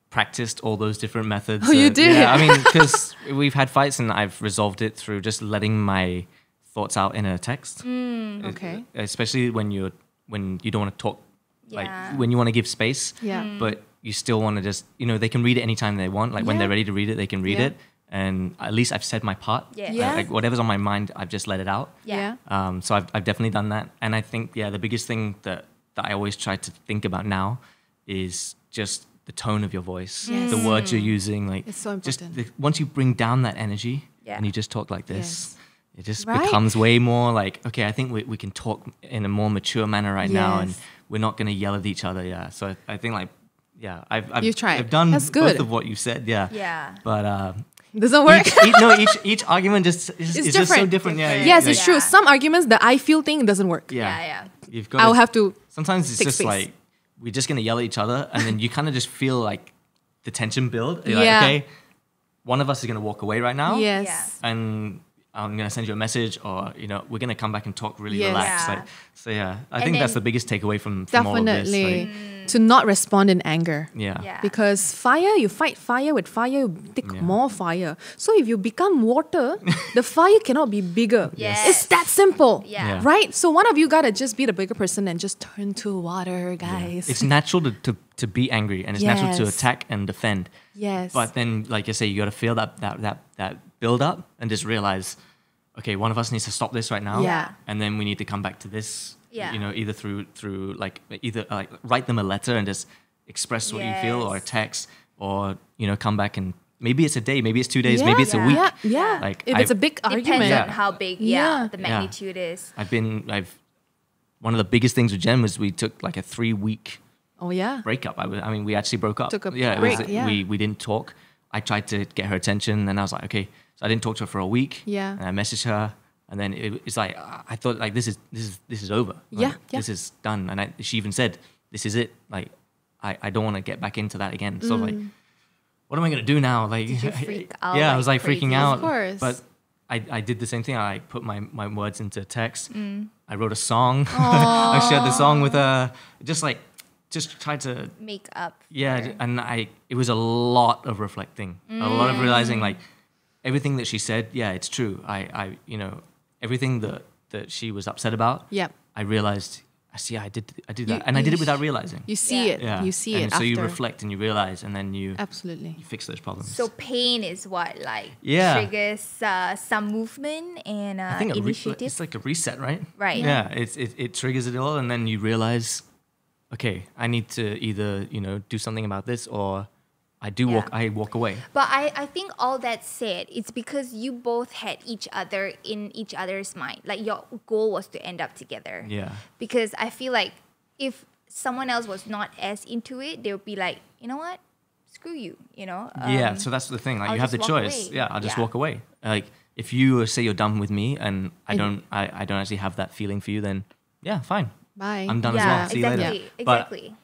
[SPEAKER 3] practiced all those different methods.
[SPEAKER 1] Oh, you did?
[SPEAKER 3] Yeah, I mean, because we've had fights and I've resolved it through just letting my thoughts out in a text.
[SPEAKER 1] Okay.
[SPEAKER 3] Especially when you don't want to talk, like
[SPEAKER 2] Yeah.
[SPEAKER 3] when you want to give space,
[SPEAKER 1] Yeah.
[SPEAKER 3] but you still want to just, they can read it anytime they want. Like when they're ready to read it, they can read
[SPEAKER 1] Yeah.
[SPEAKER 3] it. And at least I've said my part.
[SPEAKER 2] Yeah.
[SPEAKER 1] Yeah.
[SPEAKER 3] Like whatever's on my mind, I've just let it out.
[SPEAKER 2] Yeah.
[SPEAKER 3] So I've definitely done that. And I think, the biggest thing that I always try to think about now is just the tone of your voice, the words you're using. Like
[SPEAKER 1] It's so
[SPEAKER 3] just
[SPEAKER 1] important.
[SPEAKER 3] once you bring down that energy
[SPEAKER 2] Yeah.
[SPEAKER 3] and you just talk like this,
[SPEAKER 1] Yes.
[SPEAKER 3] it just
[SPEAKER 1] Right?
[SPEAKER 3] becomes way more like, okay, I think we can talk in a more mature manner right now, and
[SPEAKER 1] Yes.
[SPEAKER 3] we're not going to yell at each other. Yeah. So I think like, I've
[SPEAKER 1] You've tried.
[SPEAKER 3] I've done
[SPEAKER 1] That's good.
[SPEAKER 3] both of what you said. Yeah.
[SPEAKER 2] Yeah.
[SPEAKER 3] But
[SPEAKER 1] Doesn't work.
[SPEAKER 3] each argument is just so
[SPEAKER 1] different.
[SPEAKER 3] different. Yeah.
[SPEAKER 1] Yes,
[SPEAKER 3] like,
[SPEAKER 1] it's true. Some arguments that I feel think doesn't work.
[SPEAKER 3] Yeah.
[SPEAKER 2] Yeah.
[SPEAKER 3] You've got.
[SPEAKER 1] I'll have to.
[SPEAKER 3] Sometimes it's
[SPEAKER 1] take
[SPEAKER 3] just
[SPEAKER 1] space.
[SPEAKER 3] like we're just gonna yell at each other, and then you kind of just feel like the tension build. You're
[SPEAKER 1] Yeah.
[SPEAKER 3] like, okay, one of us is gonna walk away right now.
[SPEAKER 1] Yes.
[SPEAKER 3] And I'm gonna send you a message, or we're gonna come back and talk really
[SPEAKER 1] Yes.
[SPEAKER 3] relaxed.
[SPEAKER 2] Yeah.
[SPEAKER 3] Like, so I
[SPEAKER 2] And
[SPEAKER 3] think that's
[SPEAKER 2] then-
[SPEAKER 3] the biggest takeaway from all of this.
[SPEAKER 1] Definitely.
[SPEAKER 3] Like,
[SPEAKER 1] To not respond in anger.
[SPEAKER 3] yeah.
[SPEAKER 2] Yeah.
[SPEAKER 1] Because fire, you fight fire with fire, you take
[SPEAKER 3] Yeah.
[SPEAKER 1] more fire. So if you become water, the fire cannot be bigger.
[SPEAKER 2] Yes.
[SPEAKER 1] It's that simple.
[SPEAKER 2] Yeah.
[SPEAKER 3] Yeah.
[SPEAKER 1] Right? So one of you gotta just be the bigger person and just turn to water, guys.
[SPEAKER 3] It's natural to be angry, and it's natural to
[SPEAKER 1] Yes.
[SPEAKER 3] attack and defend.
[SPEAKER 1] Yes.
[SPEAKER 3] But then, like you say, you got to feel that build up and just realize, okay, one of us needs to stop this right now.
[SPEAKER 1] Yeah.
[SPEAKER 3] And then we need to come back to this.
[SPEAKER 2] Yeah.
[SPEAKER 3] Either through like write them a letter and just express what you feel, or a
[SPEAKER 2] Yes.
[SPEAKER 3] text, or come back and maybe it's a day, maybe it's 2 days,
[SPEAKER 1] Yeah,
[SPEAKER 3] maybe it's a week.
[SPEAKER 1] Yeah, yeah.
[SPEAKER 3] Like,
[SPEAKER 1] if it's a
[SPEAKER 3] I've-
[SPEAKER 1] big
[SPEAKER 2] Depends
[SPEAKER 1] argument.
[SPEAKER 3] Yeah.
[SPEAKER 2] on how big
[SPEAKER 1] Yeah.
[SPEAKER 2] the magnitude is.
[SPEAKER 3] One of the biggest things with Jen was we took like a 3-week
[SPEAKER 1] Oh yeah.
[SPEAKER 3] breakup. We actually broke up.
[SPEAKER 1] Took a
[SPEAKER 3] it
[SPEAKER 1] break,
[SPEAKER 3] was,
[SPEAKER 1] yeah.
[SPEAKER 3] We didn't talk. I tried to get her attention, and I was like, okay. So I didn't talk to her for a week.
[SPEAKER 1] Yeah.
[SPEAKER 3] And I messaged her, and then it's like I thought like this is over. Like,
[SPEAKER 1] Yeah, yeah.
[SPEAKER 3] This is done. And she even said, this is it. Like I don't want to get back into that again. So like, what am I gonna do now? Like,
[SPEAKER 2] Did you freak out
[SPEAKER 3] yeah, I
[SPEAKER 2] like
[SPEAKER 3] was like
[SPEAKER 2] crazy?
[SPEAKER 3] freaking out.
[SPEAKER 1] Of course.
[SPEAKER 3] But I did the same thing. I put my words into text. I wrote a song. I shared the song with her. Just tried to
[SPEAKER 2] Make up.
[SPEAKER 3] yeah, and it was a lot of reflecting, a lot of realizing like everything that she said. Yeah, it's true. I everything that she was upset about.
[SPEAKER 1] Yep.
[SPEAKER 3] I realized. I did that, and I did it without realizing.
[SPEAKER 1] You see
[SPEAKER 2] Yeah.
[SPEAKER 1] it.
[SPEAKER 3] Yeah,
[SPEAKER 1] You see
[SPEAKER 3] and
[SPEAKER 1] it
[SPEAKER 3] so
[SPEAKER 1] after.
[SPEAKER 3] you reflect and you realize, and then you
[SPEAKER 1] Absolutely.
[SPEAKER 3] fix those problems.
[SPEAKER 2] So pain is what
[SPEAKER 3] Yeah.
[SPEAKER 2] triggers some movement and
[SPEAKER 3] I think
[SPEAKER 2] initiative.
[SPEAKER 3] it's like a reset, right?
[SPEAKER 2] Right.
[SPEAKER 3] Yeah, it triggers it all, and then you realize, okay, I need to either do something about this, or
[SPEAKER 2] Yeah.
[SPEAKER 3] I walk away.
[SPEAKER 2] But I think all that said, it's because you both had each other in each other's mind. Like your goal was to end up together.
[SPEAKER 3] Yeah.
[SPEAKER 2] Because I feel like if someone else was not as into it, they would be like, you know what? Screw you,
[SPEAKER 3] Yeah, so that's the thing. Like
[SPEAKER 2] I'll
[SPEAKER 3] you have the
[SPEAKER 2] just walk
[SPEAKER 3] choice.
[SPEAKER 2] away.
[SPEAKER 3] Yeah, I'll just
[SPEAKER 2] Yeah.
[SPEAKER 3] walk away. Like if you say you're done with me and I don't actually have that feeling for you, then yeah, fine.
[SPEAKER 1] Bye.
[SPEAKER 3] I'm done as
[SPEAKER 2] Yeah,
[SPEAKER 3] well. See you later.
[SPEAKER 2] exactly.
[SPEAKER 3] But
[SPEAKER 2] Exactly.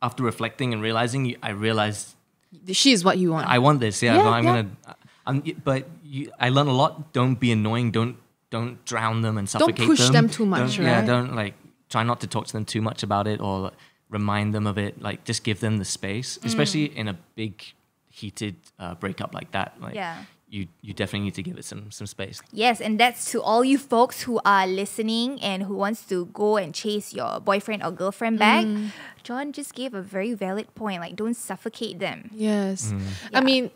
[SPEAKER 3] after reflecting and realizing, I realized
[SPEAKER 1] She is what you want.
[SPEAKER 3] I want this. Yeah,
[SPEAKER 1] Yeah,
[SPEAKER 3] but I'm
[SPEAKER 1] yeah.
[SPEAKER 3] gonna. But I learned a lot. Don't be annoying. Don't drown them and suffocate
[SPEAKER 1] push them too much,
[SPEAKER 3] Yeah,
[SPEAKER 1] right?
[SPEAKER 3] don't try not to talk to them too much about it, or remind them of it. Like just give them the space, especially in a big heated breakup like that. Like
[SPEAKER 2] Yeah.
[SPEAKER 3] you definitely need to give it some space.
[SPEAKER 2] Yes, and that's to all you folks who are listening and who wants to go and chase your boyfriend or girlfriend back. John just gave a very valid point. Like, don't suffocate them.
[SPEAKER 1] Yes. I mean,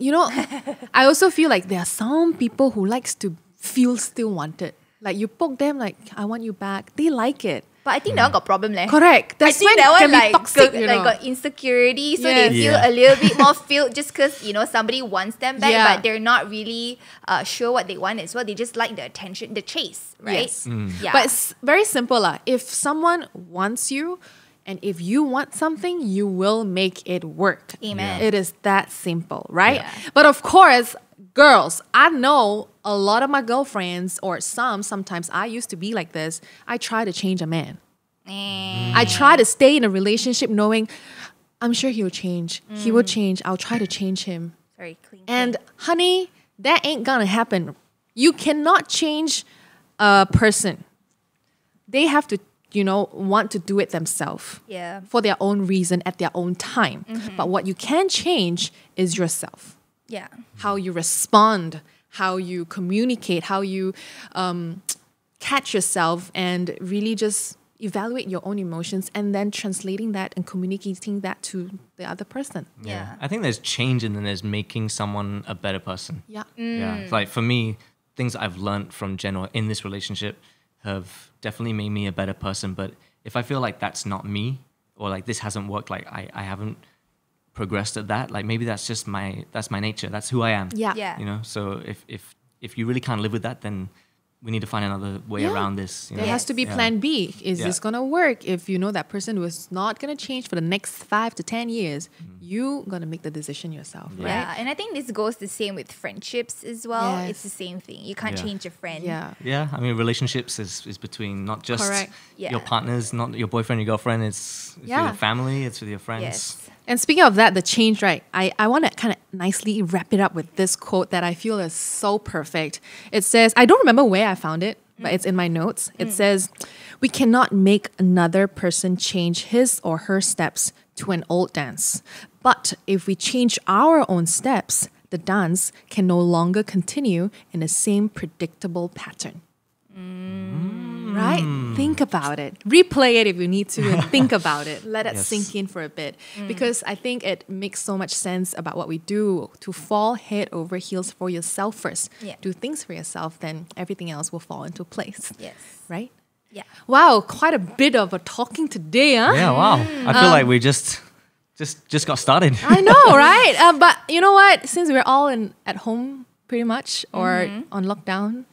[SPEAKER 1] I also feel like there are some people who likes to feel still wanted. Like you poke them like, I want you back. They like it.
[SPEAKER 2] But I think that one got problem leh.
[SPEAKER 1] Correct. That's
[SPEAKER 2] I think
[SPEAKER 1] when
[SPEAKER 2] that
[SPEAKER 1] it
[SPEAKER 2] one
[SPEAKER 1] can be
[SPEAKER 2] like,
[SPEAKER 1] toxic,
[SPEAKER 2] got insecurity, so
[SPEAKER 1] Yes.
[SPEAKER 2] they feel
[SPEAKER 3] Yeah.
[SPEAKER 2] a little bit more filled just because somebody wants them back,
[SPEAKER 1] Yeah.
[SPEAKER 2] but they're not really sure what they want as well. They just like the attention, the chase, right?
[SPEAKER 1] Yes.
[SPEAKER 2] Yeah.
[SPEAKER 1] But it's very simple. If someone wants you And if you want something, you will make it work.
[SPEAKER 2] Amen.
[SPEAKER 1] It is that simple, right?
[SPEAKER 2] Yeah.
[SPEAKER 1] But of course, girls, I know a lot of my girlfriends, or sometimes I used to be like this. I try to change a man. I try to stay in a relationship knowing I'm sure he will change. He will change. I'll try to change him.
[SPEAKER 2] Very clean.
[SPEAKER 1] And honey, that ain't gonna happen. You cannot change a person. They have to, want to do it themselves.
[SPEAKER 2] Yeah.
[SPEAKER 1] For their own reason at their own time. But what you can change is yourself.
[SPEAKER 2] Yeah.
[SPEAKER 1] How you respond, how you communicate, how you catch yourself, and really just evaluate your own emotions, and then translating that and communicating that to the other person.
[SPEAKER 2] Yeah.
[SPEAKER 3] I think there's change and then there's making someone a better person.
[SPEAKER 1] Yeah.
[SPEAKER 3] Yeah. It's like for me, things I've learned from Jen or in this relationship have definitely made me a better person. But if I feel like that's not me, or like this hasn't worked, like I haven't progressed at that, like maybe that's just my nature. That's who I am.
[SPEAKER 1] Yeah.
[SPEAKER 2] Yeah.
[SPEAKER 3] So if you really can't live with that, then we need to find another way around this.
[SPEAKER 1] There has to be plan B. Is this going to work? If you know that person was not going to change for the next 5 to 10 years, you going to make the decision yourself, right?
[SPEAKER 2] Yeah, and I think this goes the same with friendships as well.
[SPEAKER 1] Yes.
[SPEAKER 2] It's the same thing. You can't
[SPEAKER 3] Yeah.
[SPEAKER 2] change a friend.
[SPEAKER 1] Yeah.
[SPEAKER 3] Yeah, I mean, relationships is between not just
[SPEAKER 1] Correct.
[SPEAKER 2] Yeah.
[SPEAKER 3] your partners, not your boyfriend, your girlfriend. It's with
[SPEAKER 1] Yeah.
[SPEAKER 3] your family, it's with your friends.
[SPEAKER 2] Yes.
[SPEAKER 1] And speaking of that, the change, right? I want to kind of nicely wrap it up with this quote that I feel is so perfect. It says, I don't remember where I found it, but it's in my notes. It says, we cannot make another person change his or her steps to an old dance. But if we change our own steps, the dance can no longer continue in the same predictable pattern. Right? Think about it. Replay it if you need to, and think about it. Let it
[SPEAKER 3] Yes.
[SPEAKER 1] sink in for a bit. Because I think it makes so much sense about what we do, to fall head over heels for yourself first.
[SPEAKER 2] Yeah.
[SPEAKER 1] Do things for yourself, then everything else will fall into place.
[SPEAKER 2] Yes.
[SPEAKER 1] Right?
[SPEAKER 2] Yeah.
[SPEAKER 1] Wow, quite a bit of a talking today, huh?
[SPEAKER 3] Yeah, wow. I feel like we just got started.
[SPEAKER 1] I know, right? But you know what? Since we're all at home pretty much, or on lockdown,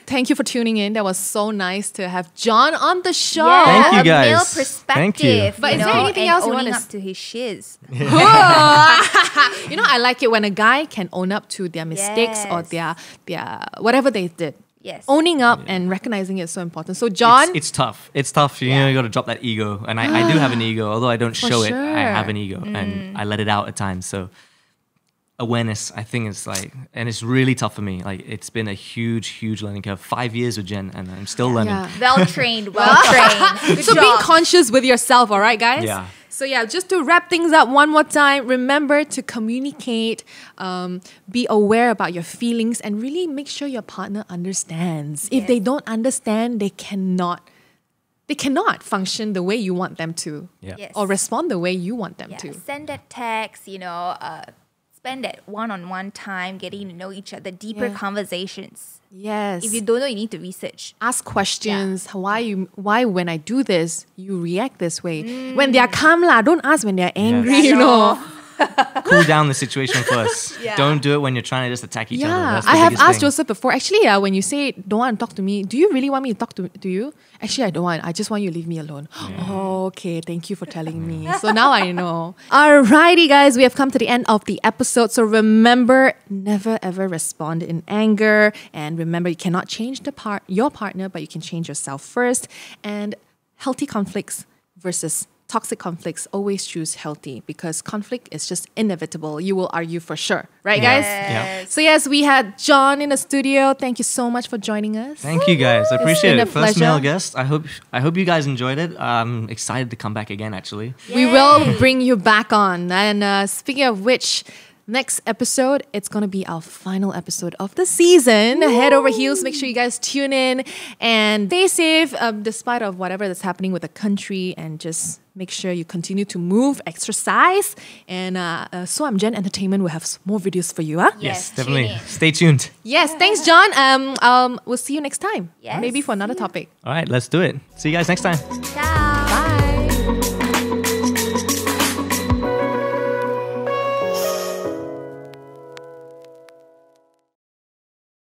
[SPEAKER 1] thank you for tuning in. That was so nice to have Jon on the show.
[SPEAKER 2] Yeah,
[SPEAKER 3] Thank you,
[SPEAKER 2] a
[SPEAKER 3] guys.
[SPEAKER 2] male
[SPEAKER 3] Thank you.
[SPEAKER 2] perspective.
[SPEAKER 1] But is there anything
[SPEAKER 2] and
[SPEAKER 1] else you
[SPEAKER 2] owning
[SPEAKER 1] wanna
[SPEAKER 2] up to his shiz?
[SPEAKER 1] I like it when a guy can own up to their mistakes or their whatever they did.
[SPEAKER 2] Yes.
[SPEAKER 1] Owning up and recognizing it is so important. So Jon,
[SPEAKER 3] It's tough. It's tough. You know, you got to drop that ego. And I do have an ego, although I don't
[SPEAKER 1] For
[SPEAKER 3] show it.
[SPEAKER 1] sure.
[SPEAKER 3] I have an ego and I let it out at times. So awareness, I think, is like, and it's really tough for me. Like, it's been a huge, huge learning curve. 5 years with Jen, and I'm still learning.
[SPEAKER 1] Yeah.
[SPEAKER 2] Well trained, well trained. Good
[SPEAKER 1] so
[SPEAKER 2] job.
[SPEAKER 1] being conscious with yourself, all right, guys?
[SPEAKER 3] Yeah.
[SPEAKER 1] So yeah, just to wrap things up one more time, remember to communicate, be aware about your feelings, and really make sure your partner understands. If they don't understand, they cannot function the way you want them to,
[SPEAKER 3] Yeah.
[SPEAKER 2] Yes.
[SPEAKER 1] or respond the way you want them
[SPEAKER 2] Yeah,
[SPEAKER 1] to.
[SPEAKER 2] send that text, spend that one-on-one time getting to know each other, deeper
[SPEAKER 1] Yeah.
[SPEAKER 2] conversations.
[SPEAKER 1] Yes.
[SPEAKER 2] If you don't know, you need to research.
[SPEAKER 1] Ask questions. Why when I do this, you react this way. When they are calm, don't ask when they are angry,
[SPEAKER 3] Yes.
[SPEAKER 1] you know.
[SPEAKER 3] Cool down the situation first.
[SPEAKER 2] Yeah.
[SPEAKER 3] Don't do it when you're trying to just attack each other.
[SPEAKER 1] Yeah,
[SPEAKER 3] That's the
[SPEAKER 1] I have
[SPEAKER 3] biggest
[SPEAKER 1] asked
[SPEAKER 3] thing.
[SPEAKER 1] Joseph before. Actually, when you say don't want to talk to me, do you really want me to talk to you? Actually, I don't want. I just want you to leave me alone. Oh, okay. Thank you for telling me. So now I know. Alrighty, guys, we have come to the end of the episode. So remember, never ever respond in anger, and remember, you cannot change your partner, but you can change yourself first. And healthy conflicts versus toxic conflicts, always choose healthy, because conflict is just inevitable. You will argue for sure. Right, guys?
[SPEAKER 3] Yeah.
[SPEAKER 1] So yes, we had Jon in the studio. Thank you so much for joining us.
[SPEAKER 3] Thank you guys. I appreciate
[SPEAKER 1] been
[SPEAKER 3] it.
[SPEAKER 1] a
[SPEAKER 3] First
[SPEAKER 1] pleasure.
[SPEAKER 3] male guest. I hope you guys enjoyed it. I'm excited to come back again, actually.
[SPEAKER 1] We will bring you back on. And speaking of which, next episode, it's going to be our final episode of the season. Head over heels. Make sure you guys tune in and stay safe despite of whatever that's happening with the country, and just make sure you continue to move, exercise. And so I'm Jen Entertainment. We'll have more videos for you. Huh?
[SPEAKER 2] Yes,
[SPEAKER 3] definitely.
[SPEAKER 2] tune in.
[SPEAKER 3] Stay tuned.
[SPEAKER 1] Yes, thanks, Jon. We'll see you next time.
[SPEAKER 2] Yes.
[SPEAKER 1] Maybe for another topic.
[SPEAKER 3] All right, let's do it. See you guys next time.
[SPEAKER 2] Ciao.